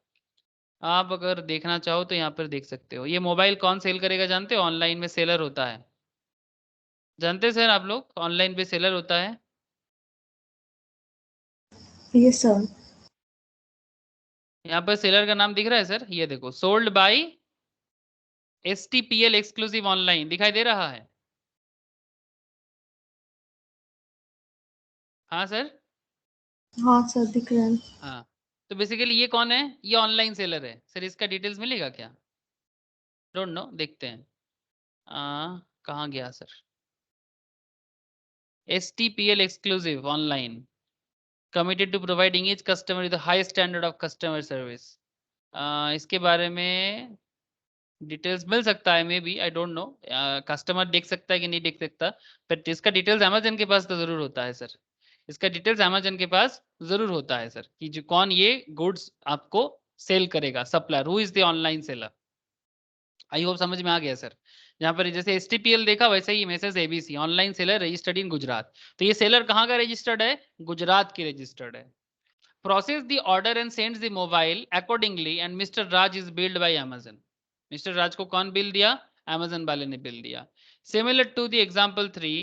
आप अगर देखना चाहो तो यहाँ पर देख सकते हो. ये मोबाइल कौन सेल करेगा जानते हो? ऑनलाइन में सेलर होता है. जानते हैं सर आप लोग ऑनलाइन पे सेलर होता है? Yes sir. यहाँ पर सेलर का नाम दिख रहा है सर, ये देखो, sold by STPL exclusive online, दिखाई दे रहा है? हाँ सर। हाँ सर दिख रहा है। हाँ, तो बेसिकली ये कौन है? ये ऑनलाइन सेलर है सर। इसका डिटेल्स मिलेगा क्या? डोंट नो, देखते हैं। कहाँ गया sir? STPL exclusive online, committed to providing each customer with a high standard of customer service. इसके बारे में डिटेल्स मिल सकता है, may be, I don't know. Customer देख सकता है कि नहीं देख सकता, बट इसका डिटेल्स अमेजन के पास तो जरूर होता है सर। इसका डिटेल्स अमेजन के पास जरूर होता है सर, कि जो कौन ये गुड्स आपको सेल करेगा, supplier, who is the online seller. I hope समझ में आ गया सर। यहाँ पर जैसे STPL देखा, वैसे ही messrs ABC online seller registered in Gujarat. तो ये सेलर कहाँ का रजिस्टर्ड है? गुजरात की रजिस्टर्ड है। Process the order and sends the mobile accordingly and Mr. Raj is billed by Amazon. Mr. Raj को कौन बिल दिया? Amazon वाले ने बिल दिया। Similar to the example 3,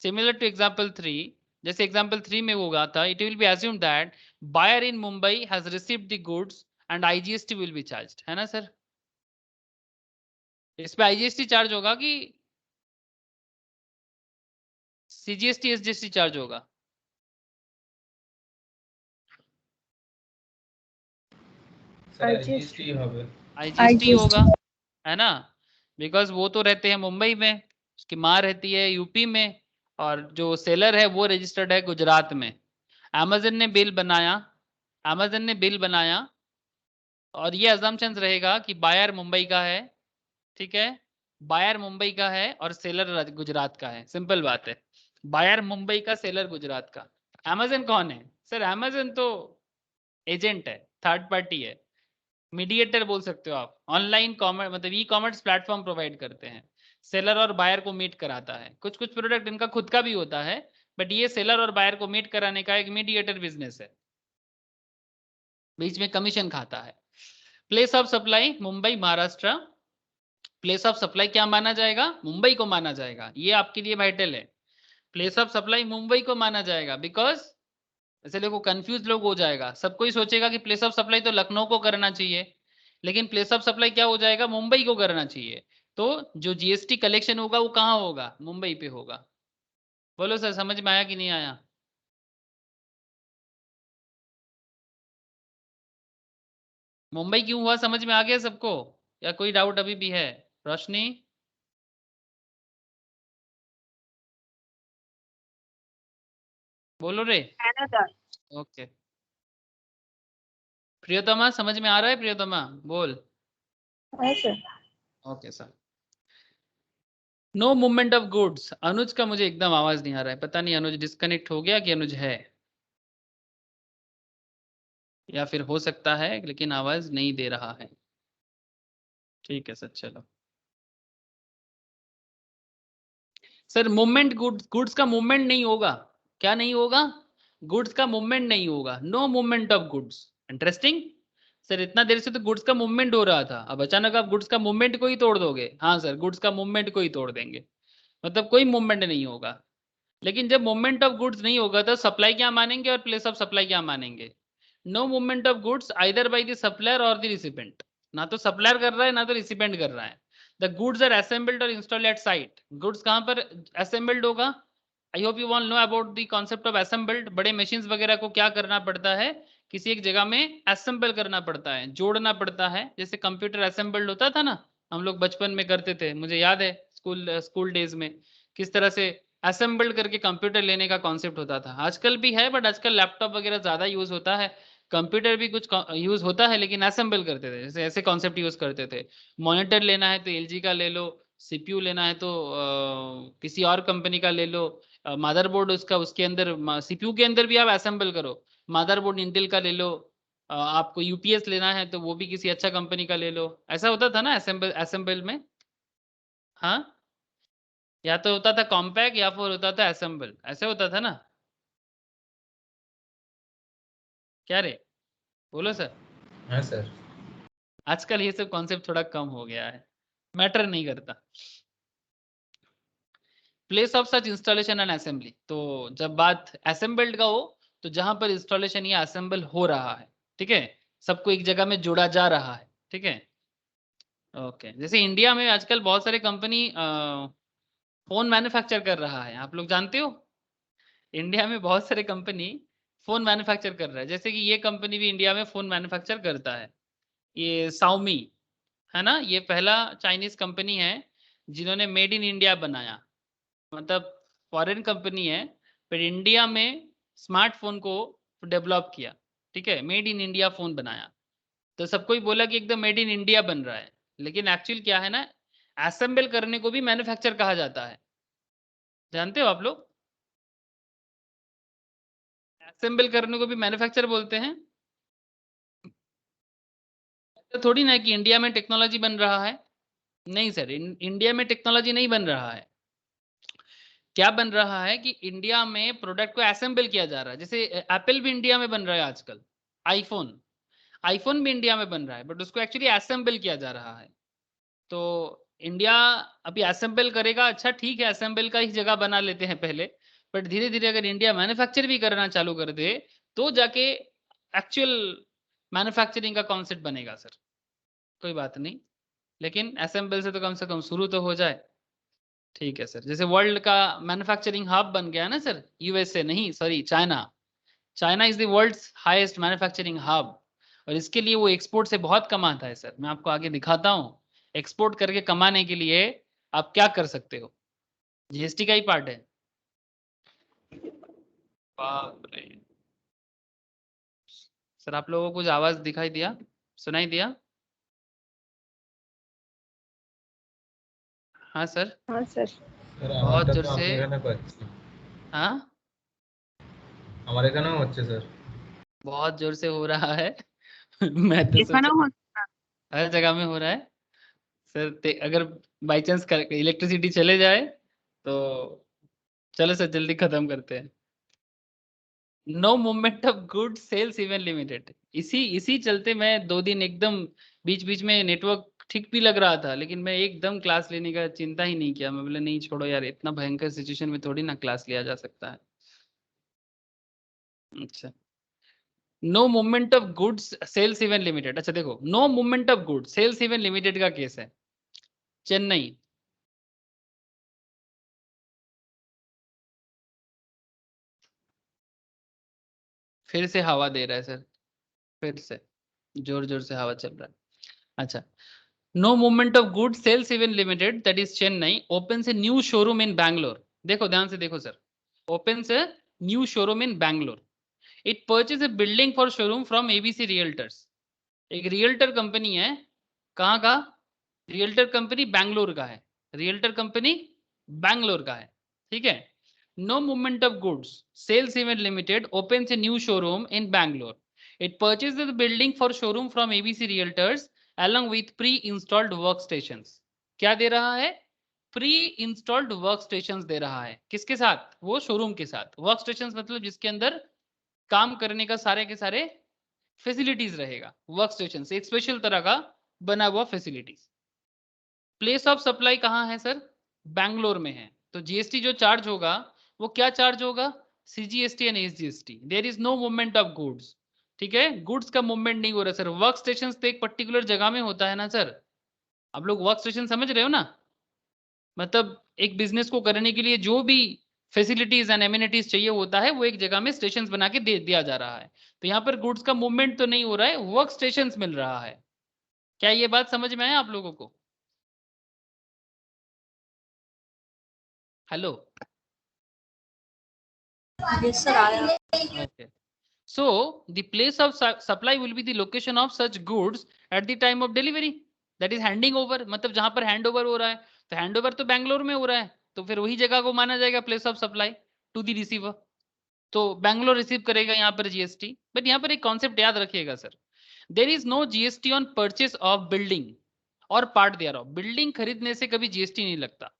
similar to example 3, जैसे example 3 में होगा था, it will be assumed that buyer in Mumbai has received the goods and IGST will be charged, है ना सर? इस पे IGST चार्ज होगा कि CGST SGST चार्ज होगा? सर IGST IGST হবে। IGST होगा, है ना? बिकॉज वो तो रहते हैं मुंबई में, उसकी माँ रहती है यूपी में, और जो सेलर है वो रजिस्टर्ड है गुजरात में। अमेजन ने बिल बनाया, अमेजन ने बिल बनाया, और ये अजम्पशंस रहेगा कि बायर मुंबई का है, ठीक है? बायर मुंबई का है और सेलर गुजरात का है। सिंपल बात है, बायर मुंबई का, सेलर गुजरात का। अमेजन कौन है सर? अमेजन तो एजेंट है, थर्ड पार्टी है, मीडिएटर बोल सकते हो आप। ऑनलाइन कॉमर्स मतलब ई-कॉमर्स प्लेटफॉर्म प्रोवाइड करते हैं, सेलर और बायर को मीट कराता है। कुछ कुछ प्रोडक्ट इनका खुद का भी होता है, बट ये सेलर और बायर को मीट कराने का एक मीडिएटर बिजनेस है, बीच में कमीशन खाता है। Place of supply Mumbai Maharashtra. Place of supply क्या माना जाएगा? मुंबई को माना जाएगा, ये आपके लिए वाइटल है। प्लेस ऑफ सप्लाई मुंबई को माना जाएगा, बिकॉज ऐसे देखो कंफ्यूज लोग हो जाएगा, सब कोई सोचेगा कि प्लेस ऑफ सप्लाई तो लखनऊ को करना चाहिए, लेकिन प्लेस ऑफ सप्लाई क्या हो जाएगा? मुंबई को करना चाहिए। तो जो GST कलेक्शन होगा वो कहाँ होगा? मुंबई पे होगा। बोलो सर, समझ में आया कि नहीं आया? मुंबई क्यों हुआ, समझ में आ गया सबको, या कोई डाउट अभी भी है? रोशनी, बोलो रे। ओके, प्रियोतमा समझ में आ रहा है? प्रियोतमा बोल। हाँ sir. Okay sir. No movement of goods. Anuj का मुझे एकदम आवाज नहीं आ रहा है, पता नहीं अनुज डिस्कनेक्ट हो गया कि अनुज है, या फिर हो सकता है लेकिन आवाज नहीं दे रहा है। ठीक है सर, चलो। सर मूवमेंट, गुड्स का मूवमेंट नहीं होगा। क्या नहीं होगा? गुड्स का मूवमेंट नहीं होगा, no movement of goods. Interesting sir, इतना देर से तो गुड्स का मूवमेंट हो रहा था, अब अचानक आप गुड्स का मूवमेंट को ही तोड़ दोगे? हाँ सर, गुड्स का मूवमेंट को ही तोड़ देंगे, मतलब कोई मूवमेंट नहीं होगा। लेकिन जब मूवमेंट ऑफ गुड्स नहीं होगा तो सप्लाई क्या मानेंगे और प्लेस ऑफ सप्लाई क्या मानेंगे? No movement of goods either by the supplier और द रिसिपेंट। ना तो सप्लायर कर रहा है ना तो रिसिपेंट कर रहा है। द गुड्स आर असेंबल्ड और इंस्टॉल्ड एट साइट। गुड्स कहाँ पर असेंबल्ड होगा? I hope you all know about the concept of assembled. बड़े मशीन्स वगैरह को क्या करना पड़ता है? किसी एक जगह में असेंबल करना पड़ता है, जोड़ना पड़ता है। जैसे कंप्यूटर असेंबल्ड होता था ना, हम लोग बचपन में करते थे, मुझे याद है स्कूल डेज में किस तरह से असेंबल्ड करके कंप्यूटर लेने का कॉन्सेप्ट होता था। आजकल भी है, बट आजकल लैपटॉप वगैरह ज़्यादा यूज़ होता है, कंप्यूटर भी कुछ यूज़ होता है, लेकिन असेंबल करते थे, जैसे ऐसे कॉन्सेप्ट यूज़ करते थे। मॉनिटर लेना है तो LG का ले लो, CPU लेना है तो किसी और कंपनी का ले लो, मदरबोर्ड उसका उसके अंदर CPU के अंदर भी आप असेंबल करो, मदरबोर्ड इंटेल का ले लो, आपको UPS लेना है तो वो भी किसी अच्छा कंपनी का ले लो। ऐसा होता था ना असेंबल असेंबल में? हाँ, या तो होता था कॉम्पैक्ट या फिर होता था असेंबल, ऐसे होता था ना? क्या रे, बोलो सर। हाँ सर। आजकल ये सब कॉन्सेप्ट थोड़ा कम हो गया है, मैटर नहीं करता। Place of such installation and assembly, तो जब बात असेंबल्ड का हो तो जहां पर इंस्टॉलेशन या असेंबल हो रहा है, ठीक है, सबको एक जगह में जोड़ा जा रहा है, ठीक है। ओके, जैसे इंडिया में आजकल बहुत सारे कंपनी फोन मैन्युफैक्चर कर रहा है, आप लोग जानते हो। इंडिया में बहुत सारे कंपनी फोन मैन्युफैक्चर कर रहा है, जैसे कि ये कंपनी भी इंडिया में फोन मैन्युफैक्चर करता है, ये Xiaomi है ना। ये पहला चाइनीज कंपनी है जिन्होंने मेड इन इंडिया बनाया, मतलब फॉरेन कंपनी है पर इंडिया में स्मार्टफोन को डेवलप किया, ठीक है, मेड इन इंडिया फोन बनाया। तो सबको ही बोला कि एकदम मेड इन इंडिया बन रहा है, लेकिन एक्चुअल क्या है ना, असेंबल करने को भी मैन्युफैक्चर कहा जाता है, जानते हो आप लोग। असेंबल करने को भी मैन्युफैक्चर बोलते हैं। तो थोड़ी ना कि इंडिया में टेक्नोलॉजी बन रहा है, नहीं सर, इंडिया में टेक्नोलॉजी नहीं बन रहा है। क्या बन रहा है कि इंडिया में प्रोडक्ट को असेंबल किया जा रहा है, जैसे एप्पल भी इंडिया में बन रहा है आजकल, आईफोन आईफोन भी इंडिया में बन रहा है, बट उसको एक्चुअली असेंबल किया जा रहा है। तो इंडिया अभी असेंबल करेगा, अच्छा ठीक है, असेंबल का ही जगह बना लेते हैं पहले, बट धीरे धीरे अगर इंडिया मैन्युफैक्चर भी करना चालू कर दे तो जाके एक्चुअल मैन्युफैक्चरिंग का कॉन्सेप्ट बनेगा सर। कोई बात नहीं, लेकिन असेंबल से कम शुरू तो हो जाए, ठीक है सर। जैसे वर्ल्ड का मैन्युफैक्चरिंग हब बन गया ना सर, यूएसए नहीं sorry China, China is the world's highest manufacturing hub, और इसके लिए वो एक्सपोर्ट से बहुत कमाता है सर। मैं आपको आगे दिखाता हूँ एक्सपोर्ट करके कमाने के लिए आप क्या कर सकते हो, जीएसटी का ही पार्ट है। बाप रे सर, आप लोगों को कुछ आवाज दिखाई दिया, सुनाई दिया। हाँ सर, हाँ सर। স্যার बहुत আমারটা जोर তো से। আমি এখানে পাচ্ছি, हाँ, আমার এখানেও হচ্ছে স্যার। बहुत जोर से हो रहा है मैं तो सोचा हर जगह में हो रहा है सर। अगर बाई चांस इलेक्ट्रिसिटी चले जाए तो चलो सर जल्दी खत्म करते हैं। No movement of good sales even limited, इसी चलते मैं 2 दिन एकदम बीच बीच में नेटवर्क ठीक भी लग रहा था, लेकिन मैं एकदम क्लास लेने का चिंता ही नहीं किया। मैं बोला नहीं छोड़ो यार, इतना भयंकर सिचुएशन में थोड़ी ना क्लास लिया जा सकता है। अच्छा, no movement of goods sales even limited, अच्छा देखो, no movement of goods sales even limited का केस है चेन्नई। फिर से हवा दे रहा है सर, फिर से जोर जोर से हवा चल रहा है। अच्छा, no movement of good sales even limited that is Chennai open a new showroom in Bangalore. देखो ध्यान से देखो sir, open a new showroom in Bangalore. It purchase a building for showroom from ABC realtors. एक रियल्टर कंपनी है, कहाँ का realtor company, Bangalore का है, रियल्टर कंपनी बैंगलोर का है, ठीक है। No movement of goods sales event limited opens a new showroom in Bangalore. It purchase the building for showroom from ABC realtors along with pre-installed workstations। क्या दे रहा है, प्री इंस्टॉल्ड वर्क स्टेशन दे रहा है, किसके साथ, वो शोरूम के साथ। वर्क स्टेशन मतलब जिसके अंदर काम करने का सारे के सारे फैसिलिटीज रहेगा, वर्क स्टेशन एक स्पेशल तरह का बना हुआ फैसिलिटीज। प्लेस ऑफ सप्लाई कहाँ है सर, बैंगलोर में है। तो जीएसटी जो चार्ज होगा वो क्या चार्ज होगा, CGST and SGST. There is no movement of goods, ठीक है, गुड्स का मूवमेंट नहीं हो रहा सर। वर्क स्टेशन तो एक पर्टिकुलर जगह में होता है ना सर, आप लोग वर्क स्टेशन समझ रहे हो ना, मतलब एक बिजनेस को करने के लिए जो भी फैसिलिटीज एंड एमिनिटीज चाहिए होता है वो एक जगह में स्टेशन बना के दे दिया जा रहा है। तो यहाँ पर गुड्स का मूवमेंट तो नहीं हो रहा है, वर्क स्टेशन मिल रहा है। क्या ये बात समझ में आया आप लोगों को, हेलो। यस सर आया। Okay. So the place of supply will be the location of such goods at the time of delivery, that is handing over। मतलब जहां पर हैंड ओवर हो रहा है, तो हैंड ओवर तो बैंगलोर में हो रहा है, तो फिर वही जगह को माना जाएगा place of supply to the receiver. तो बैंगलोर रिसीव करेगा यहाँ पर जीएसटी। बट यहाँ पर एक कॉन्सेप्ट याद रखिएगा sir, there is no GST on purchase of building और पार्ट देयर ऑफ। बिल्डिंग खरीदने से कभी जीएसटी नहीं लगता,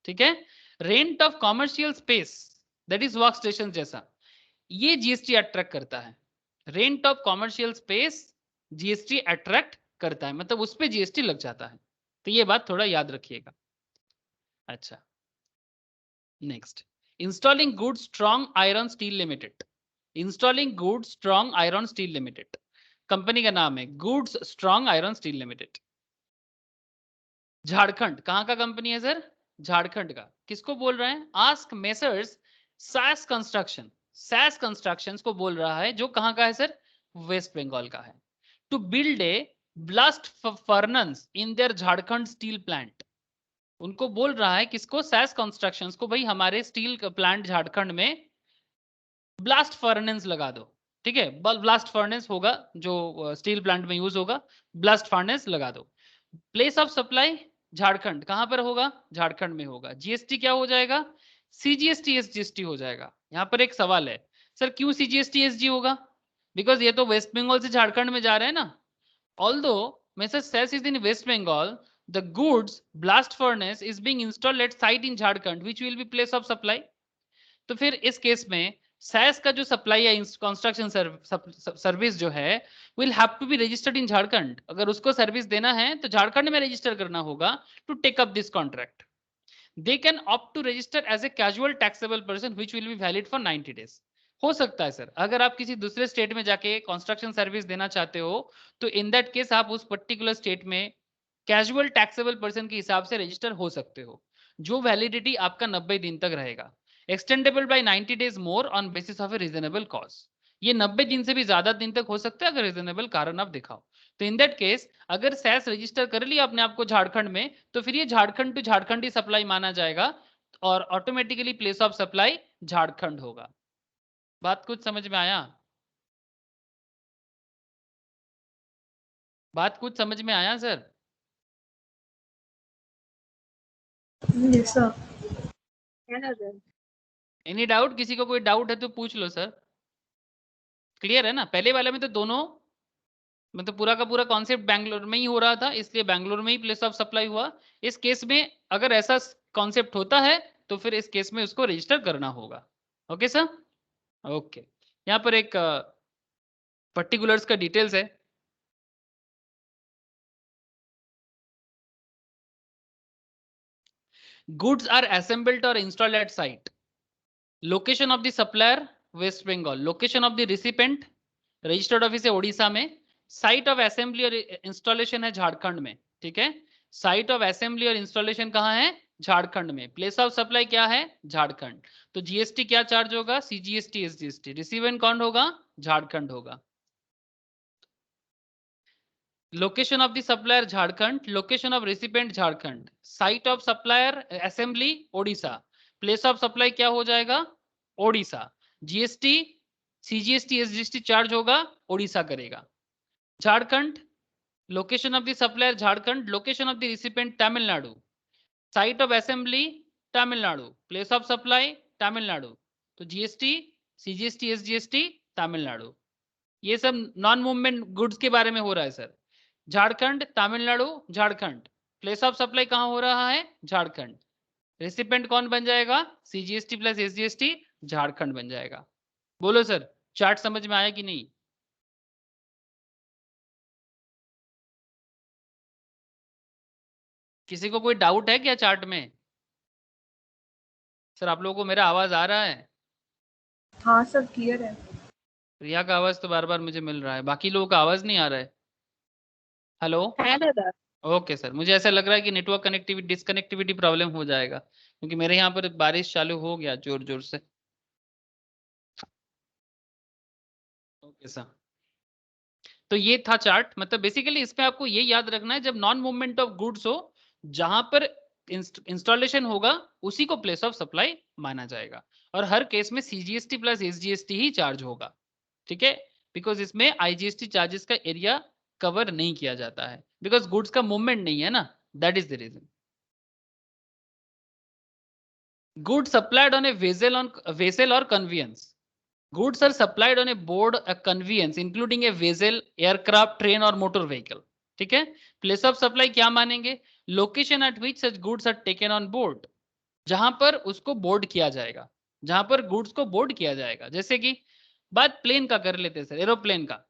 ठीक है। Rent of commercial space that is work station जैसा, ये जीएसटी अट्रैक्ट करता है। Rent of commercial space GST attract करता है, मतलब उस पर जीएसटी लग जाता है। तो ये बात थोड़ा याद रखिएगा। अच्छा, next, installing goods strong iron steel limited. Installing goods strong iron steel limited, company का नाम है goods strong iron steel limited, Jharkhand. कहाँ का कंपनी है सर? झारखंड का। किसको बोल रहे हैं? Ask messrs sas construction, sas constructions को बोल रहा है, जो कहाँ का है सर? वेस्ट बंगाल का है। To build a blast furnace in their Jharkhand steel plant. उनको बोल रहा है, किसको? सैस कंस्ट्रक्शंस को, भाई हमारे स्टील प्लांट झारखंड में ब्लास्ट फर्नेस लगा दो। ठीक है, ब्लास्ट फर्नेस होगा जो स्टील प्लांट में यूज होगा, ब्लास्ट फर्नेस लगा दो। प्लेस ऑफ सप्लाई झारखंड, कहां पर होगा? झारखंड में होगा। जीएसटी क्या हो जाएगा? सीजीएसटी एसजीएसटी हो जाएगा। यहां पर एक सवाल है, सर क्यों सीजीएसटी एसजी होगा? बिकॉज ये तो वेस्ट बंगाल से झारखंड में जा रहे हैं ना। Although Mrs. Sess is in West Bengal, the goods blast furnace is being installed at site in Jharkhand, which will be place of supply. तो फिर इस केस में सैस का जो सप्लाई या कंस्ट्रक्शन सर्विस जो है will have to be registered in Jharkhand. अगर उसको सर्विस देना है तो झारखंड में रजिस्टर करना होगा to take up this contract. They can opt to register as a casual taxable person which will be valid for 90 days. हो सकता है सर, अगर आप किसी दूसरे स्टेट में जाके कंस्ट्रक्शन सर्विस देना चाहते हो तो इन दैट केस आप उस पर्टिकुलर स्टेट में कैजुअल टैक्सेबल पर्सन के हिसाब से रजिस्टर हो सकते हो, जो वैलिडिटी आपका 90 दिन तक रहेगा। Extendable by 90 days more on basis of a reasonable cause. ये 90 दिन से भी ज्यादा दिन तक हो सकता है अगर रीजनेबल कारण आप दिखाओ। तो इन दैट केस अगर सैस रजिस्टर कर लिया अपने आप को झारखंड में, तो फिर ये झारखंड टू झारखंड ही सप्लाई माना जाएगा और automatically place of supply Jharkhand होगा। बात कुछ समझ में आया? बात कुछ समझ में आया sir? Yes, sir. Any doubt? किसी को कोई डाउट है तो पूछ लो सर। क्लियर है ना? पहले वाले में तो दोनों मतलब पूरा का पूरा कॉन्सेप्ट बैंगलोर में ही हो रहा था, इसलिए बैंगलोर में ही प्लेस ऑफ सप्लाई हुआ। इस केस में अगर ऐसा कॉन्सेप्ट होता है तो फिर इस केस में उसको रजिस्टर करना होगा। Okay sir? ओके, यहाँ पर एक पर्टिकुलर्स का डिटेल्स है। Goods are assembled or installed at site. Location of the supplier West Bengal. Location of the recipient registered office है ओडिशा में। Site of assembly और installation है झारखंड में। ठीक है, Site of assembly और installation कहाँ है? झारखंड में। Place of supply क्या है? झारखंड। तो जीएसटी क्या चार्ज होगा? CGST SGST. रिसीवेंट कौन होगा? झारखंड होगा। Location of the supplier Jharkhand, location of recipient Jharkhand, site of supplier assembly Odisha, place of supply क्या हो जाएगा? Odisha. GST CGST SGST charge होगा ओडिशा करेगा। Jharkhand, location of the supplier Jharkhand, location of the recipient Tamil Nadu, site of assembly Tamil Nadu, place of supply Tamil Nadu. तो GST CGST SGST Tamil Nadu. ये सब non movement goods के बारे में हो रहा है sir. Jharkhand, Tamil Nadu, Jharkhand. Place of supply कहां हो रहा है? झारखंड। रेसिपेंट कौन बन जाएगा? सीजीएसटी प्लस एसजीएसटी, झारखंड बन जाएगा। बोलो सर, चार्ट समझ में आया कि नहीं? किसी को कोई डाउट है क्या चार्ट में? सर आप लोगों को मेरा आवाज आ रहा है? हाँ सर, क्लियर है। रिया का आवाज तो बार बार मुझे मिल रहा है, बाकी लोगों का आवाज नहीं आ रहा है। हेलो? है दादा। ओके सर, मुझे ऐसा लग रहा है कि नेटवर्क कनेक्टिविटी डिसकनेक्टिविटी प्रॉब्लम हो जाएगा, क्योंकि मेरे यहाँ पर बारिश चालू हो गया जोर जोर से। ओके सर, तो ये था चार्ट। मतलब बेसिकली इसमें आपको ये याद रखना है, जब नॉन मूवमेंट ऑफ गुड्स हो, जहां पर इंस्टॉलेशन होगा उसी को प्लेस ऑफ सप्लाई माना जाएगा, और हर केस में सीजीएसटी प्लस एसजीएसटी ही चार्ज होगा। ठीक है, बिकॉज इसमें आईजीएसटी चार्जेस का एरिया कवर नहीं किया जाता है, बिकॉज गुड्स का मूवमेंट नहीं है ना, that is the reason. Goods supplied on a vessel or conveyance. Goods are supplied on a board a conveyance including a vessel, aircraft, train or motor vehicle. ठीक है, प्लेस ऑफ सप्लाई क्या मानेंगे? Location at which such goods are taken on board, जहां पर उसको board किया जाएगा, जहां पर गुड्स को बोर्ड किया जाएगा। जैसे कि बात प्लेन का कर लेते हैं सर, एरोप्लेन का।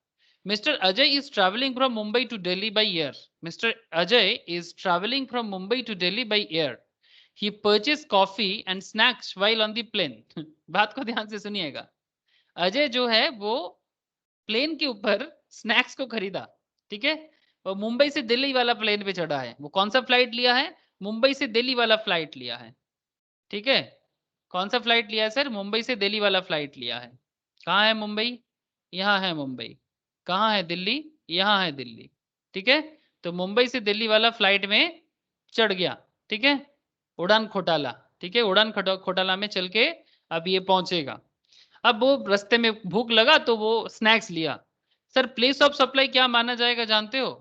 Mister Ajay is travelling from Mumbai to Delhi by air. Mister Ajay is travelling from Mumbai to Delhi by air. He purchased coffee and snacks while on the plane. बात को ध्यान से सुनिएगा। अजय जो है वो प्लेन के ऊपर स्नैक्स को खरीदा, ठीक है। और मुंबई से दिल्ली वाला प्लेन पे चढ़ा है। वो कौन सा फ्लाइट लिया है? मुंबई से दिल्ली वाला फ्लाइट लिया है, ठीक है। कौन सा फ्लाइट लिया है सर? मुंबई से दिल्ली वाला फ्लाइट लिया है। कहाँ है मुंबई? यहाँ है मुंबई। कहाँ है दिल्ली? यहाँ है दिल्ली, ठीक है। तो मुंबई से दिल्ली वाला फ्लाइट में चढ़ गया, ठीक है। उड़ान घोटाला, ठीक है। उड़ान घोटाला में चल के अब ये पहुंचेगा। अब वो रास्ते में भूख लगा तो वो स्नैक्स लिया। सर प्लेस ऑफ सप्लाई क्या माना जाएगा जानते हो?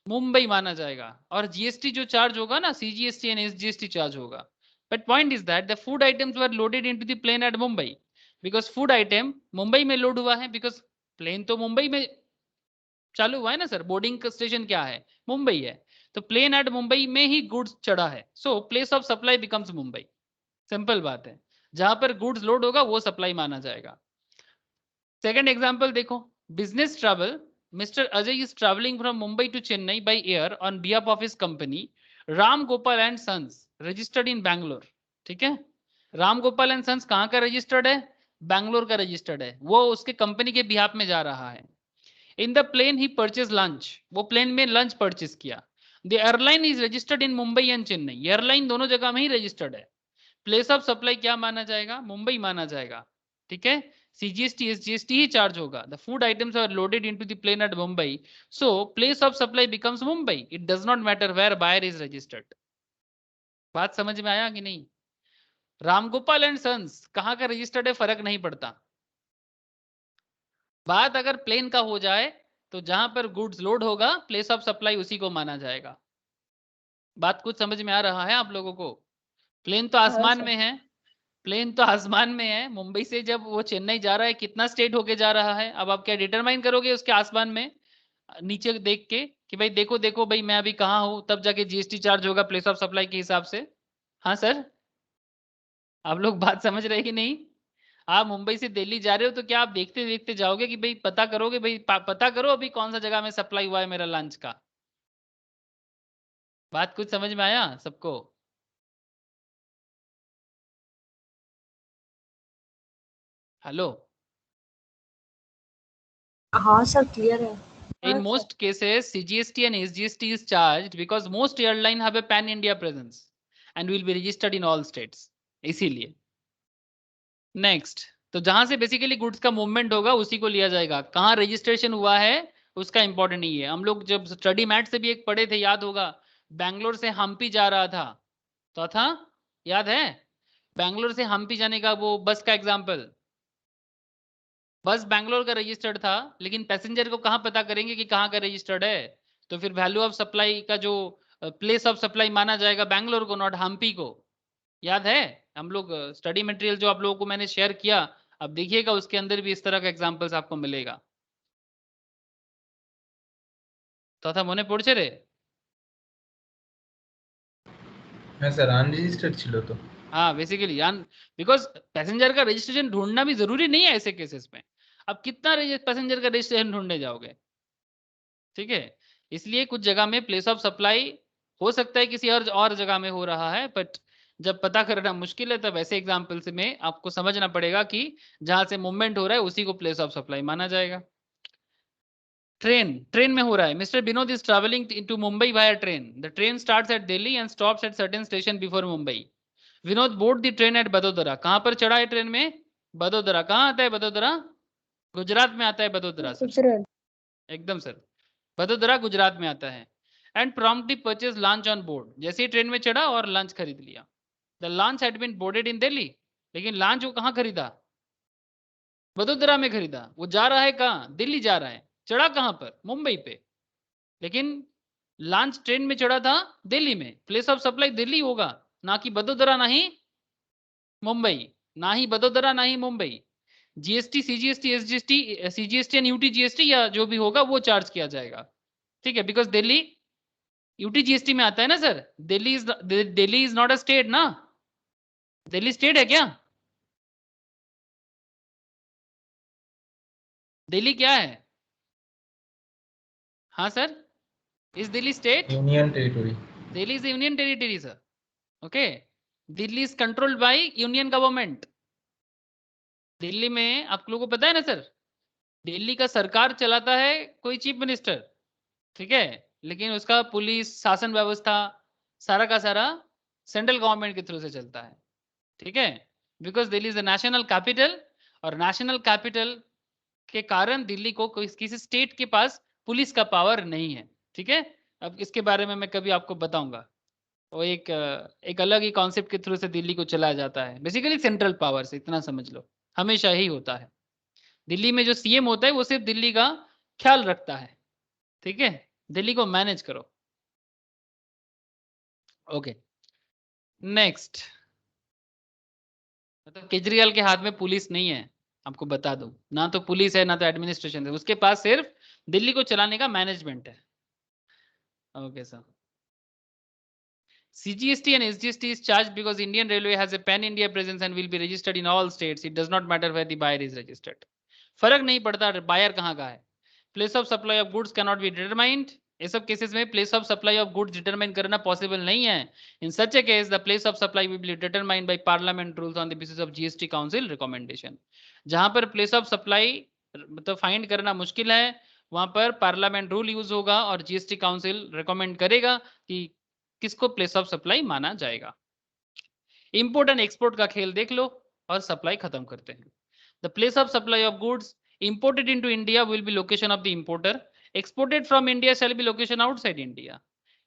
मुंबई माना जाएगा। और जीएसटी जो चार्ज होगा ना, सीजीएसटी एंड एसजीएसटी चार्ज होगा। But point is that the food items were loaded into the plane at Mumbai, because food item Mumbai में लोड हुआ है, बिकॉज प्लेन तो मुंबई में चालू हुआ है ना सर। बोर्डिंग का स्टेशन क्या है? मुंबई है। तो प्लेन एट मुंबई में ही गुड्स चढ़ा है, सो place of supply becomes Mumbai. Simple बात है, जहां पर गुड्स लोड होगा वो सप्लाई माना जाएगा। सेकंड एग्जांपल देखो, business travel. Mister Ajay is travelling from Mumbai to Chennai by air on behalf of his company Ram Gopal and sons registered in Bangalore, ठीक है। राम गोपाल एंड सन्स कहाँ का रजिस्टर्ड है? बैंगलोर का रजिस्टर्ड है। वो उसके कंपनी के बिहाफ में जा रहा है। इन द प्लेन ही परचेज लंच, वो प्लेन में लंच परचेज किया। The airline is registered in Mumbai and Chennai, airline दोनों जगह में ही रजिस्टर्ड है। प्लेस ऑफ सप्लाई क्या माना जाएगा? मुंबई माना जाएगा, ठीक है। सीजीएसटी एसजीएसटी ही चार्ज होगा। The food items are loaded into the plane at Mumbai, so place of supply becomes Mumbai. It does not matter where buyer is registered. बात समझ में आया कि नहीं? रामगोपाल एंड सन्स कहाँ का रजिस्टर्ड है फर्क नहीं पड़ता। बात अगर प्लेन का हो जाए तो जहां पर गुड्स लोड होगा प्लेस ऑफ सप्लाई उसी को माना जाएगा। बात कुछ समझ में आ रहा है आप लोगों को? प्लेन तो हाँ आसमान सर। में है, प्लेन तो आसमान में है। मुंबई से जब वो चेन्नई जा रहा है कितना स्टेट होके जा रहा है? अब आप क्या डिटरमाइन करोगे उसके आसमान में नीचे देख के कि भाई देखो देखो भाई मैं अभी कहाँ हूँ, तब जाके जीएसटी चार्ज होगा प्लेस ऑफ सप्लाई के हिसाब से। हाँ सर, आप लोग बात समझ रहे कि नहीं? आप मुंबई से दिल्ली जा रहे हो तो क्या आप देखते देखते जाओगे कि भाई पता करोगे भाई पता करो अभी कौन सा जगह में सप्लाई हुआ है मेरा लंच का? बात कुछ समझ में आया सबको? हेलो। हाँ सर क्लियर है। In हाँ sir. most cases, CGST and SGST is charged because most airline have a pan-India presence and will be registered in all states. इसीलिए नेक्स्ट, तो जहां से बेसिकली गुड्स का मूवमेंट होगा उसी को लिया जाएगा। कहाँ रजिस्ट्रेशन हुआ है उसका इंपॉर्टेंट नहीं है। हम लोग जब स्टडी मैट से भी एक पढ़े थे, याद होगा, बैंगलोर से हम्पी जा रहा था तो था, याद है? बैंगलोर से हम्पी जाने का वो बस का एग्जाम्पल। बस बैंगलोर का रजिस्टर्ड था, लेकिन पैसेंजर को कहाँ पता करेंगे कि कहाँ का रजिस्टर्ड है? तो फिर वैल्यू ऑफ सप्लाई का जो प्लेस ऑफ सप्लाई माना जाएगा बैंगलोर को, नॉट हम्पी को। याद है? हम लोग स्टडी मटेरियल जो आप लोगों को मैंने शेयर किया, अब देखिएगा उसके अंदर भी इस तरह का एग्जांपल्स आपको मिलेगा। तो था মনে পড়ছে রে? হ্যাঁ স্যার আনরেজিস্টার্ড ছিল তো। हाँ बेसिकली बिकॉज पैसेंजर का रजिस्ट्रेशन ढूंढना भी जरूरी नहीं है ऐसे केसेस में। अब कितना पैसेंजर का रजिस्ट्रेशन ढूंढने जाओगे? ठीक है, इसलिए कुछ जगह में प्लेस ऑफ सप्लाई हो सकता है किसी और जगह में हो रहा है, बट जब पता करना मुश्किल है तब ऐसे एग्जाम्पल्स में आपको समझना पड़ेगा कि जहां से मूवमेंट हो रहा है उसी को प्लेस ऑफ सप्लाई माना जाएगा। ट्रेन में हो रहा है। Mister Vinod is travelling to Mumbai via train. The train starts at Delhi and stops at certain station before Mumbai. Vinod board the train at Vadodara. कहां पर चढ़ा है ट्रेन में? बदोदरा। कहाँ आता है बदोदरा? गुजरात में आता है बदोदरा सर। गुजरात। एकदम सर, बदोदरा गुजरात में आता है। And promptly purchase lunch on board. जैसे ही ट्रेन में चढ़ा और लंच खरीद लिया। The lunch had been boarded in Delhi, लेकिन लंच वो कहाँ खरीदा? बदोदरा में खरीदा। वो जा रहा है कहाँ? दिल्ली जा रहा है। चढ़ा कहाँ पर? मुंबई पे। लेकिन लंच ट्रेन में चढ़ा था दिल्ली में। प्लेस ऑफ सप्लाई दिल्ली होगा, ना कि बदोदरा, ना ही मुंबई। ना ही बदोदरा ना ही Mumbai. GST CGST SGST CGST and UT GST या जो भी होगा वो चार्ज किया जाएगा, ठीक है। बिकॉज दिल्ली यूटी जीएसटी में आता है ना sir. Delhi is not a state ना। दिल्ली स्टेट है क्या? दिल्ली क्या है? हाँ sir, is Delhi state? Union territory. Delhi is union territory sir. Okay, Delhi is controlled by union government. Delhi में आप लोगों को पता है ना सर, दिल्ली का सरकार चलाता है कोई चीफ मिनिस्टर, ठीक है, लेकिन उसका पुलिस शासन व्यवस्था सारा का सारा सेंट्रल गवर्नमेंट के थ्रू से चलता है, ठीक है, because Delhi is the national capital, और नेशनल कैपिटल के कारण दिल्ली को कोई किसी स्टेट के पास पुलिस का पावर नहीं है, ठीक है। अब इसके बारे में मैं कभी आपको बताऊंगा, वो एक अलग ही कॉन्सेप्ट के थ्रू से दिल्ली को चलाया जाता है, बेसिकली सेंट्रल पावर से, इतना समझ लो, हमेशा ही होता है। दिल्ली में जो सीएम होता है वो सिर्फ दिल्ली का ख्याल रखता है, ठीक है, दिल्ली को मैनेज करो। ओके, नेक्स्ट, मतलब केजरीवाल के हाथ में पुलिस नहीं है, आपको बता दूं, ना तो पुलिस है ना तो एडमिनिस्ट्रेशन है, उसके पास सिर्फ दिल्ली को चलाने का मैनेजमेंट है। Okay sir, CGST and SGST is charged because Indian Railway has a pan-India presence and will be registered in all states. It does not matter where the buyer is registered. फर्क नहीं पड़ता buyer कहाँ का है। Place of supply of goods cannot be determined. ये सब cases में place of supply of goods determine करना पॉसिबल नहीं है। In such a case the place of supply will be determined by parliament rules on the basis of GST council recommendation. जहां पर place of supply मतलब find करना मुश्किल है, वहां पर पार्लियामेंट रूल यूज होगा और GST काउंसिल रिकमेंड करेगा कि किसको प्लेस ऑफ सप्लाई माना जाएगा। इंपोर्ट एंड एक्सपोर्ट का खेल देख लो और सप्लाई खत्म करते हैं। The place of supply of goods imported into India will be location of the importer. Exported from India shall be location outside India.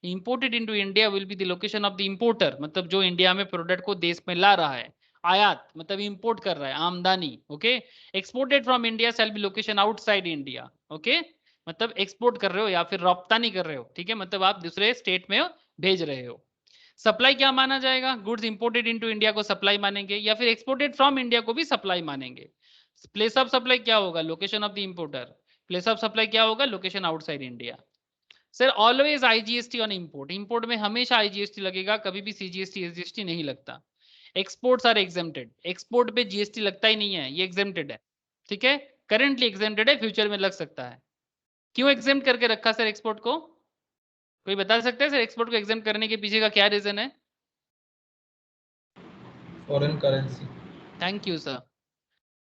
Imported into India will be the location of the importer, मतलब जो India में product को देश में ला रहा है, आयात मतलब इंपोर्ट कर रहा है, आमदनी। Okay, exported from India shall be location outside India. Okay, मतलब एक्सपोर्ट कर रहे हो या फिर रप्तानी कर रहे हो, ठीक है, मतलब आप दूसरे स्टेट में भेज रहे हो। सप्लाई क्या माना जाएगा? गुड्स इंपोर्टेड इनटू इंडिया को सप्लाई मानेंगे या फिर एक्सपोर्टेड फ्रॉम इंडिया को भी सप्लाई मानेंगे। प्लेस ऑफ सप्लाई क्या होगा? Location of the importer. Place of supply क्या होगा? Location outside India. Sir always IGST on import, import में हमेशा IGST लगेगा, कभी भी CGST SGST नहीं लगता। एक्सपोर्ट्स आर एग्जेम्प्टेड, एक्सपोर्ट पे GST लगता ही नहीं है, ये एग्जेम्प्टेड है, ठीक है, करेंटली एग्जेम्प्टेड है, फ्यूचर में लग सकता है। क्यों एग्जेम्प्ट करके रखा सर एक्सपोर्ट को? कोई बता सकता है सर एक्सपोर्ट को एग्जेम्प्ट करने के पीछे का क्या रीजन है? Foreign currency. Thank you sir.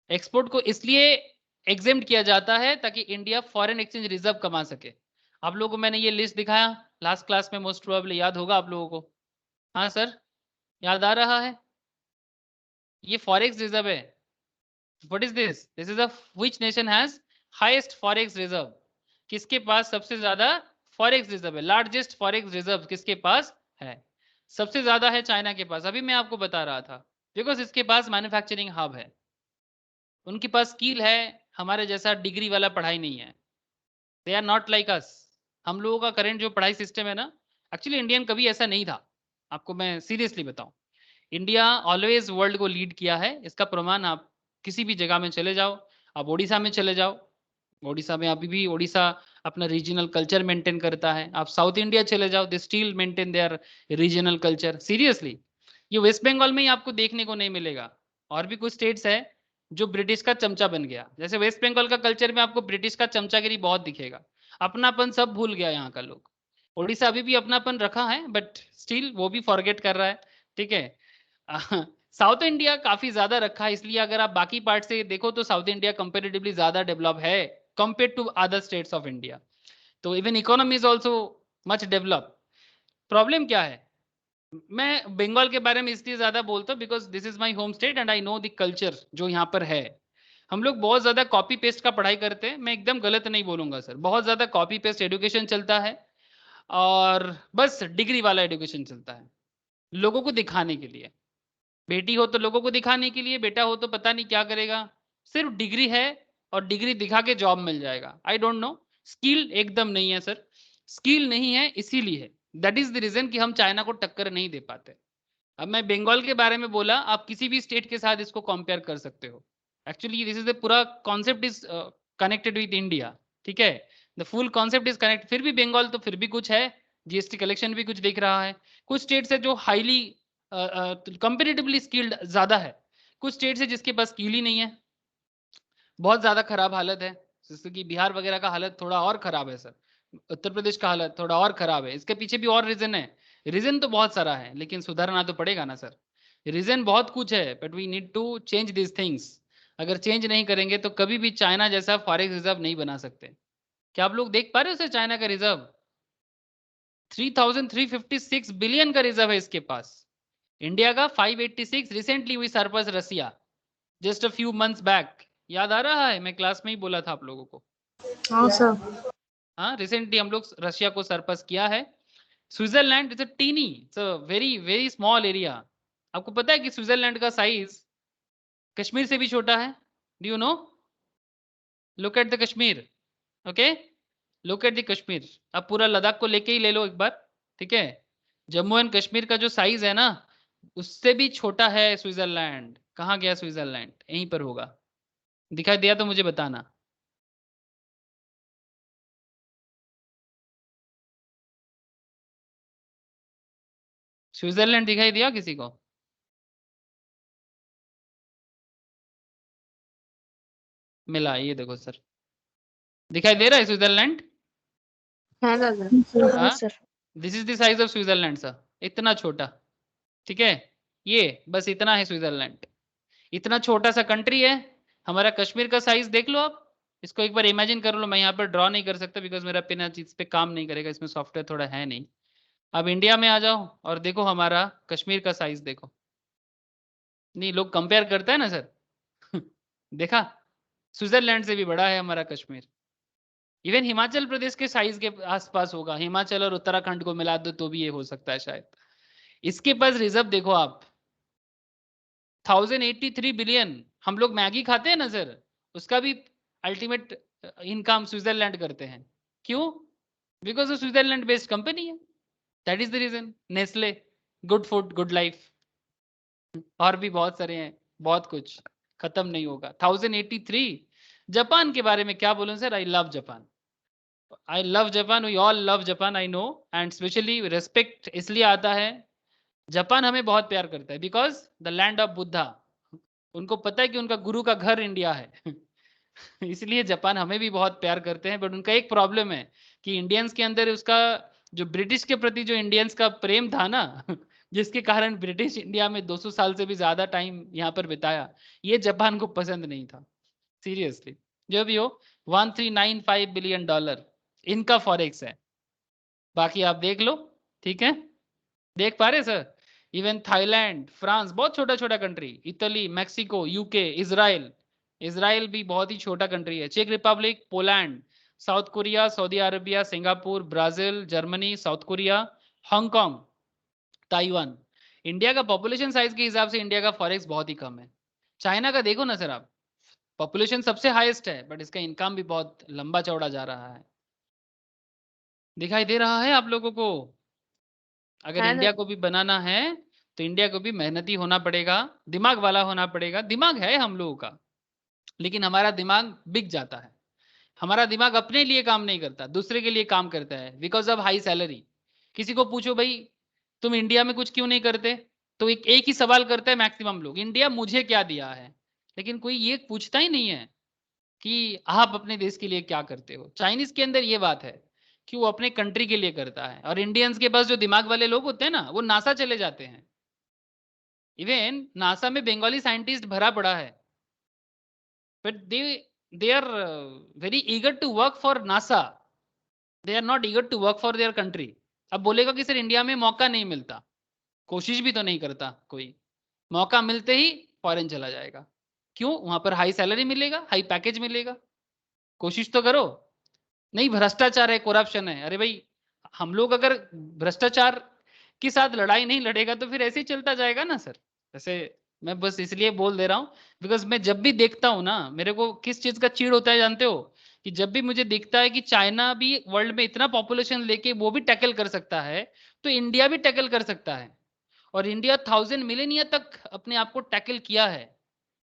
Export को इसलिए एग्जेम्प्ट किया जाता है ताकि इंडिया फॉरेन एक्सचेंज रिजर्व कमा सके। आप लोगों को मैंने ये लिस्ट दिखाया लास्ट क्लास में, मोस्ट प्रोबेबली याद होगा आप लोगों को। हाँ सर, याद आ रहा है? ये फॉरेक्स रिजर्व है। What is this? This is a which nation has highest forex reserve? किसके पास सबसे ज्यादा फॉरेक्स रिजर्व है? लार्जेस्ट फॉरेक्स रिजर्व किसके पास है? सबसे ज्यादा है चाइना के पास। अभी मैं आपको बता रहा था, बिकॉज इसके पास मैन्युफैक्चरिंग हब है, उनके पास स्किल है, हमारे जैसा डिग्री वाला पढ़ाई नहीं है। They are not like us. हम लोगों का करंट जो पढ़ाई सिस्टम है ना, एक्चुअली इंडियन कभी ऐसा नहीं था, आपको मैं सीरियसली बताऊं। इंडिया ऑलवेज वर्ल्ड को लीड किया है, इसका प्रमाण आप किसी भी जगह में चले जाओ, आप उड़ीसा में चले जाओ, उड़ीसा में अभी भी उड़ीसा अपना रीजनल कल्चर मेंटेन करता है। आप साउथ इंडिया चले जाओ, they still maintain their regional culture. Seriously, ये वेस्ट बंगाल में ही आपको देखने को नहीं मिलेगा, और भी कुछ स्टेट्स है जो ब्रिटिश का चमचा बन गया। जैसे वेस्ट बंगाल का कल्चर में आपको ब्रिटिश का चमचागिरी बहुत दिखेगा, अपनापन सब भूल गया यहाँ का लोग। उड़ीसा अभी भी अपनापन रखा है, बट स्टिल वो भी फॉरगेट कर रहा है, ठीक है। साउथ इंडिया काफी ज्यादा रखा है, इसलिए अगर आप बाकी पार्ट से देखो तो साउथ इंडिया कंपेरेटिवली ज्यादा डेवलप है compare to other states of India. तो even economy is also much develop. Problem क्या है? मैं बंगाल के बारे में इसलिए ज्यादा बोलता हूँ because this is my home state and I know the culture जो यहाँ पर है। हम लोग बहुत ज्यादा कॉपी पेस्ट का पढ़ाई करते हैं, मैं एकदम गलत नहीं बोलूंगा सर, बहुत ज्यादा कॉपी पेस्ट एजुकेशन चलता है और बस डिग्री वाला एजुकेशन चलता है, लोगों को दिखाने के लिए। बेटी हो तो लोगों को दिखाने के लिए, बेटा हो तो पता नहीं क्या करेगा, सिर्फ डिग्री है और डिग्री दिखा के जॉब मिल जाएगा। आई डोंट नो, स्किल एकदम नहीं है सर, स्किल नहीं है, इसीलिए दैट इज द रीजन कि हम चाइना को टक्कर नहीं दे पाते। अब मैं बंगाल के बारे में बोला, आप किसी भी स्टेट के साथ इसको कंपेयर कर सकते हो। एक्चुअली दिस इज द पूरा concept is connected with India, ठीक है, the full concept is connect. फिर भी बंगाल तो फिर भी कुछ है, GST कलेक्शन भी कुछ दिख रहा है। कुछ स्टेट्स है जो हाईली कंपेरेटिवली स्किल्ड ज्यादा है, कुछ स्टेट्स है जिसके पास स्किल ही नहीं है, बहुत ज्यादा खराब हालत है। जैसे कि बिहार वगैरह का हालत थोड़ा और खराब है सर, उत्तर प्रदेश का हालत थोड़ा और खराब है। इसके पीछे भी और रीजन है, रीजन तो बहुत सारा है, लेकिन सुधारना तो पड़ेगा ना सर। रीजन बहुत कुछ है, but we need to change this things. अगर चेंज नहीं करेंगे तो कभी भी चाइना जैसा फॉरेक्स रिजर्व नहीं बना सकते। क्या आप लोग देख पा रहे हो सर चाइना का रिजर्व 3356 बिलियन का रिजर्व है इसके पास। इंडिया का 586, recently we surpass Russia just a few months back. याद आ रहा है, मैं क्लास में ही बोला था आप लोगों को। हाँ सर। हाँ, रिसेंटली हम लोग रशिया को सरपास किया है। Switzerland is a tiny, it's a very very small area. आपको पता है कि स्विट्जरलैंड का साइज कश्मीर से भी छोटा है? Do you know? Look at the Kashmir, okay, look at the Kashmir. अब पूरा लद्दाख को लेके ही ले लो एक बार, ठीक है? जम्मू एंड कश्मीर का जो साइज है ना, उससे भी छोटा है स्विट्जरलैंड। कहाँ गया स्विट्जरलैंड? यहीं पर होगा। दिखाई दिया तो मुझे बताना। स्विट्जरलैंड दिखाई दिया किसी को? मिला, ये देखो सर, दिखाई दे रहा है स्विट्जरलैंड? है दादा। हाँ हाँ, sir. This is the size of Switzerland sir, इतना छोटा, ठीक है? ये बस इतना है स्विट्जरलैंड, इतना छोटा सा कंट्री है। हमारा कश्मीर का साइज देख लो आप, इसको एक बार इमेजिन कर लो। मैं यहाँ पर ड्रॉ नहीं कर सकता बिकॉज मेरा पेन इस पे काम नहीं करेगा, इसमें सॉफ्टवेयर थोड़ा है नहीं। अब इंडिया में आ जाओ और देखो हमारा कश्मीर का साइज देखो। नहीं, लोग कंपेयर करते हैं ना सर देखा, स्विट्जरलैंड से भी बड़ा है हमारा कश्मीर। इवन हिमाचल प्रदेश के साइज के आसपास होगा, हिमाचल और उत्तराखंड को मिला दो तो भी ये हो सकता है शायद। इसके पास रिजर्व देखो आप, 1083 बिलियन। हम लोग मैगी खाते हैं ना सर, उसका भी अल्टीमेट इनकम स्विट्जरलैंड करते हैं। क्यों? बिकॉज वो स्विट्जरलैंड बेस्ड कंपनी है, that is the reason. Nestle, good food good life, और भी बहुत सारे हैं, बहुत कुछ खत्म नहीं होगा। 1083। जापान के बारे में क्या बोलूं sir, I love Japan, I love Japan, we all love Japan, I know. And specially respect इसलिए आता है, जापान हमें बहुत प्यार करता है because the land of Buddha. उनको पता है कि उनका गुरु का घर इंडिया है इसलिए जापान हमें भी बहुत प्यार करते हैं। बट उनका एक प्रॉब्लम है कि इंडियंस के अंदर उसका जो ब्रिटिश के प्रति जो इंडियंस का प्रेम था ना जिसके कारण ब्रिटिश इंडिया में 200 साल से भी ज्यादा टाइम यहाँ पर बिताया, ये जापान को पसंद नहीं था सीरियसली। जो भी हो, 1395 बिलियन डॉलर इनका फॉरेक्स है। बाकी आप देख लो, ठीक है? देख पा रहे सर? इवन थाईलैंड, फ्रांस, बहुत छोटा छोटा country, Italy, Mexico, UK, Israel, Israel भी बहुत ही छोटा कंट्री है, चेक Republic, Poland, South Korea, Saudi Arabia, Singapore, Brazil, Germany, South Korea, Hong Kong, Taiwan. India का पॉपुलेशन साइज के हिसाब से इंडिया का फॉरेक्स बहुत ही कम है। चाइना का देखो ना सर आप, पॉपुलेशन सबसे हाईएस्ट है बट इसका इनकम भी बहुत लंबा चौड़ा जा रहा है। दिखाई दे रहा है आप लोगों को? अगर है इंडिया दादा। को भी बनाना है तो इंडिया को भी मेहनती होना पड़ेगा, दिमाग वाला होना पड़ेगा। दिमाग है हम लोगों का, लेकिन हमारा दिमाग बिक जाता है। हमारा दिमाग अपने लिए काम नहीं करता, दूसरे के लिए काम करता है बिकॉज ऑफ हाई सैलरी। किसी को पूछो भाई तुम इंडिया में कुछ क्यों नहीं करते, तो एक ही सवाल करता है मैक्सिमम लोग, इंडिया मुझे क्या दिया है। लेकिन कोई ये पूछता ही नहीं है कि आप अपने देश के लिए क्या करते हो। चाइनीज के अंदर ये बात है कि वो अपने कंट्री के लिए करता है, और इंडियंस के पास जो दिमाग वाले लोग होते हैं ना, वो नासा चले जाते हैं। इवन नासा में बंगाली साइंटिस्ट भरा पड़ा है, but they are very eager to work for NASA, they are not eager to work for their country. अब बोलेगा कि सर इंडिया में मौका नहीं मिलता, कोशिश भी तो नहीं करता कोई, मौका मिलते ही फॉरेन चला जाएगा। क्यों? वहां पर हाई सैलरी मिलेगा, हाई पैकेज मिलेगा, कोशिश तो करो। नहीं, भ्रष्टाचार है, करप्शन है, अरे भाई हम लोग अगर भ्रष्टाचार के साथ लड़ाई नहीं लड़ेगा तो फिर ऐसे ही चलता जाएगा ना सर। ऐसे मैं बस इसलिए बोल दे रहा हूँ बिकॉज मैं जब भी देखता हूँ ना, मेरे को किस चीज का चिढ़ होता है जानते हो? कि जब भी मुझे दिखता है कि चाइना भी वर्ल्ड में इतना पॉपुलेशन लेके वो भी टैकल कर सकता है, तो इंडिया भी टैकल कर सकता है। और इंडिया 1000 मिलियन तक अपने आप को टैकल किया है,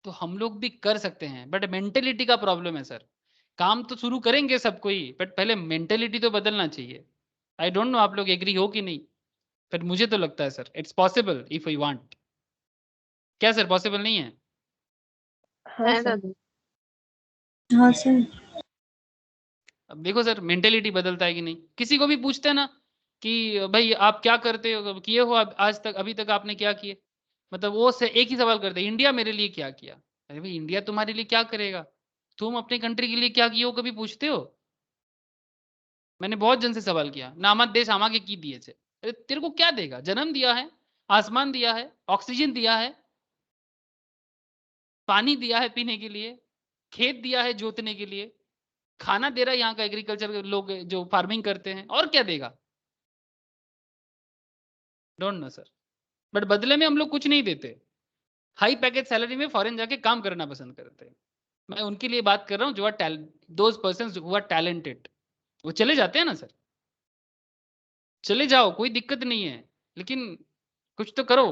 तो हम लोग भी कर सकते हैं। बट मेंटेलिटी का प्रॉब्लम है सर। काम तो शुरू करेंगे सबको ही, बट पहले मेंटेलिटी तो बदलना चाहिए। आई डोंट नो आप लोग एग्री हो कि नहीं, बट मुझे तो लगता है sir it's possible if we want. क्या सर, पॉसिबल नहीं है? है दादा। हाँ सर। अब देखो सर मेंटेलिटी बदलता है कि नहीं। किसी को भी पूछते हैं ना कि भाई आप क्या करते हो, किए हो आज तक, अभी तक आपने क्या किए, मतलब वो से एक ही सवाल करते हैं, इंडिया मेरे लिए क्या किया। अरे भाई इंडिया तुम्हारे लिए क्या करेगा, तुम अपने कंट्री के लिए क्या किए हो कभी पूछते हो? मैंने बहुत जन से सवाल किया ना, आमा देश आमाके की दिए छे, अरे तेरे को क्या देगा? जन्म दिया है, आसमान दिया है, ऑक्सीजन दिया है, पानी दिया है पीने के लिए, खेत दिया है जोतने के लिए, खाना दे रहा है यहाँ का एग्रीकल्चर के लोग जो फार्मिंग करते हैं, और क्या देगा? डोंट नो सर, बट बदले में हम लोग कुछ नहीं देते, हाई पैकेज सैलरी में फॉरेन जाके काम करना पसंद करते हैं। मैं उनके लिए बात कर रहा हूँ जो are those persons who are talented, वो चले जाते हैं ना सर, चले जाओ कोई दिक्कत नहीं है, लेकिन कुछ तो करो,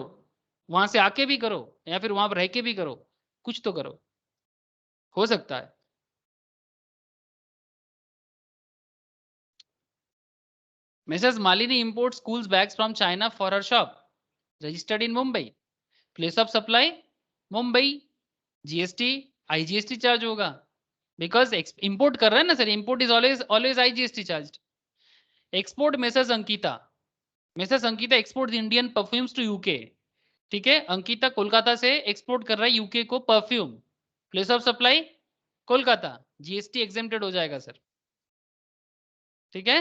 वहां से आके भी करो या फिर वहां पर रह के भी करो, कुछ तो करो, हो सकता है। Mrs. Malini imports schools bags from China for her shop. Registered in Mumbai. Place of supply Mumbai. GST IGST charge होगा because import कर रहा है ना sir, import is always IGST charged. Export Mrs. Ankita. Mrs. Ankita exports Indian perfumes to UK. ठीक है, अंकिता कोलकाता से export कर रहा है यूके को perfume, place of supply Kolkata, GST exempted हो जाएगा सर। ठीक है,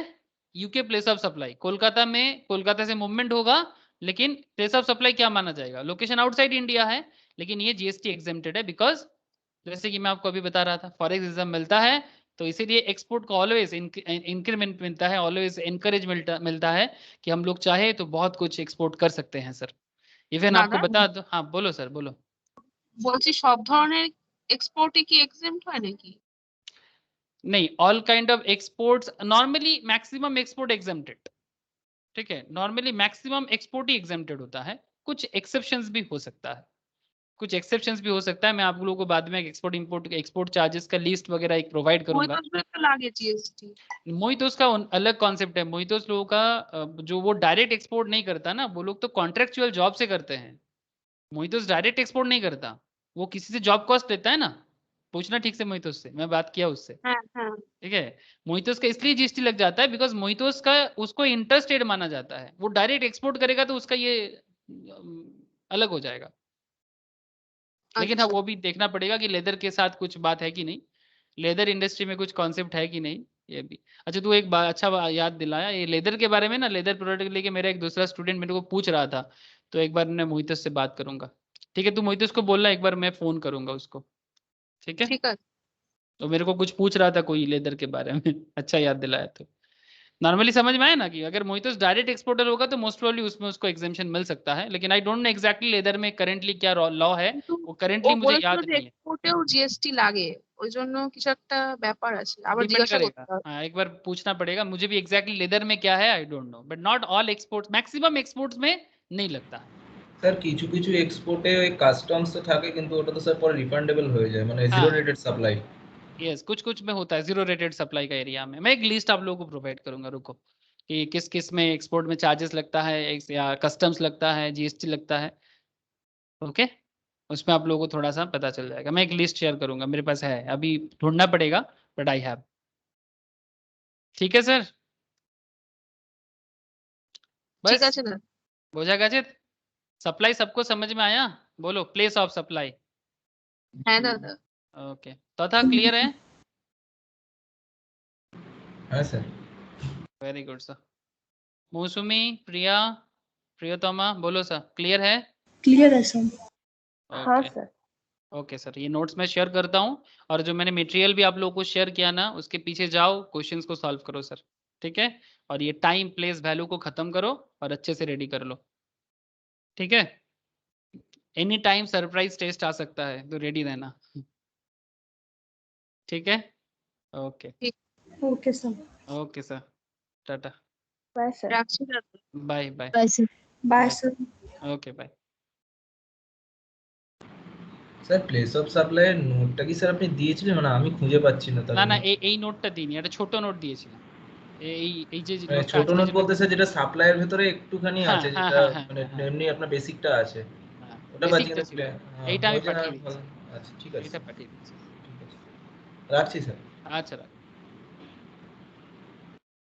UK place of supply, Kolkata में कोलकाता से मूवमेंट होगा, लेकिन प्लेस ऑफ सप्लाई क्या माना जाएगा? लोकेशन आउटसाइड इंडिया है, लेकिन ये जीएसटी एग्जेम्प्टेड है बिकॉज जैसे कि मैं आपको अभी बता रहा था फॉरेक्स एग्जाम मिलता है, तो इसीलिए एक्सपोर्ट को ऑलवेज इंक्रीमेंट मिलता है, ऑलवेज एनकरेज मिलता है कि हम लोग चाहे तो बहुत कुछ एक्सपोर्ट कर सकते हैं सर। इवन आपको बता दो, हाँ बोलो सर बोलो। বলছি সব ধরনের এক্সপোর্টে কি এক্সেম্পট হয় নাকি? नहीं, all kind of exports normally maximum export exempted. ठीक है, नॉर्मली मैक्सिमम एक्सपोर्ट ही एग्जेम्प्टेड होता है, कुछ एक्सेप्शंस भी हो सकता है, कुछ एक्सेप्शंस भी हो सकता है। मैं आप लोगों को बाद में एक्सपोर्ट इंपोर्ट एक्सपोर्ट चार्जेस का लिस्ट वगैरह एक प्रोवाइड करूंगा। লাগে জিএসটি मोहितोस का अलग कॉन्सेप्ट है, मोहितोस लोगों का जो वो डायरेक्ट एक्सपोर्ट नहीं करता ना, वो लोग तो कॉन्ट्रेक्चुअल जॉब से करते हैं। मोहितोस डायरेक्ट एक्सपोर्ट नहीं करता, वो किसी से जॉब कॉस्ट लेता है ना, पूछना ठीक से मोहितोस से, मैं बात किया उससे। ठीक है, मोहितोस का इसलिए जीएसटी लग जाता है बिकॉज मोहितोस का उसको इंटरस्टेट माना जाता है, वो डायरेक्ट एक्सपोर्ट करेगा तो उसका ये अलग हो जाएगा। लेकिन हाँ, वो भी देखना पड़ेगा कि लेदर के साथ कुछ बात है कि नहीं, लेदर इंडस्ट्री में कुछ कॉन्सेप्ट है कि नहीं, ये भी। अच्छा तू एक बात अच्छा याद दिलाया, ये लेदर के बारे में ना, लेदर प्रोडक्ट लेके मेरा एक दूसरा स्टूडेंट मेरे को पूछ रहा था, तो एक बार मैं मोहितोस से बात करूंगा। ठीक है, तू मोहितोस को बोलना एक बार, मैं फोन करूंगा उसको। ठीक है, ঠিক আছে। तो मेरे को कुछ पूछ रहा था कोई लेदर के बारे में अच्छा याद दिलाया। तो नॉर्मली समझ में आया ना कि अगर मोहितोस डायरेक्ट एक्सपोर्टर होगा तो मोस्ट प्रोबेबली उसमें उसको एग्जेम्पशन मिल सकता है, लेकिन I don't know exactly leather में करेंटली क्या लॉ है, কিন্তু वो ও करेंटली मुझे বলেছিল याद যে नहीं है। এক্সপোর্টেও জিএসটি লাগে, ওই জন্য কিছু একটা ব্যাপার আছে, আবার डिपेंड জিজ্ঞাসা करेगा, করতে হবে। हाँ एक बार पूछना पड़ेगा मुझे भी एग्जैक्टली लेदर में क्या है, I don't know, but not all exports, maximum exports में नहीं लगता। স্যার কিছু কিছু এক্সপোর্টে ওই কাস্টমস তো থাকে, কিন্তু ওটা তো স্যার পরে রিফান্ডেবল হয়ে যায়, মানে জিরো हाँ রেটেড সাপ্লাই। यस, कुछ कुछ में होता है जीरो रेटेड सप्लाई का एरिया में। मैं एक लिस्ट आप लोगों को प्रोवाइड करूंगा, रुको, कि किस किस में एक्सपोर्ट में चार्जेस लगता है, या कस्टम्स लगता है, जीएसटी लगता है। ओके, उसमें आप लोगों को थोड़ा सा पता चल जाएगा, मैं एक लिस्ट शेयर करूंगा, मेरे पास है, अभी ढूंढना पड़ेगा, बट आई हैव। ठीक है सर, ঠিক बस আছে না? बोझा गाजित, सप्लाई सबको समझ में आया? बोलो प्लेस ऑफ सप्लाई। হ্যাঁ দাদা। ओके, तथा क्लियर है? হ্যাঁ sir. Very good sir. Mousumi, Priya, Priyatama, बोलो सर, क्लियर है? क्लियर है सर। हाँ ओके सर। ओके सर, ये नोट्स मैं शेयर करता हूँ, और जो मैंने मटेरियल भी आप लोगों को शेयर किया ना, उसके पीछे जाओ, क्वेश्चंस को सॉल्व करो सर। ठीक है, और ये टाइम प्लेस वैल्यू को खत्म करो और अच्छे से रेडी कर लो। ठीक है, एनी टाइम सरप्राइज टेस्ट आ सकता है, तो रेडी रहना। ठीक है, okay okay sir. Okay sir, tata, bye sir. রাখছি দাদা। Bye bye bye sir. Bye sir. Okay bye. Sir place of supply এর নোটটা কি স্যার আপনি দিয়েছিলেন? মানে আমি খুঁজে পাচ্ছি না তার না না, জন্য। এই নোটটা দিইনি, একটা ছোট নোট দিয়েছিলাম, এই যে মানে নোটটা ছোট আজকে নোট যে বলতে স্যার যেটা সাপ্লাইয়ের ভেতরে একটুখানি হ্যাঁ আছে, হ্যাঁ যেটা হ্যাঁ হ্যাঁ মানে হ্যাঁ এমনি আপনার বেসিকটা আছে, হ্যাঁ, ওটা বাদ বেসিকটা কিন্তু ছিল, হ্যাঁ এইটা আমি ওই যে পাঠিয়ে দিচ্ছি, আচ্ছা ঠিক আছে এইটা স্যার, পাঠিয়ে দিচ্ছি। ঠিক আছে রাখছি স্যার। আচ্ছা রাখ।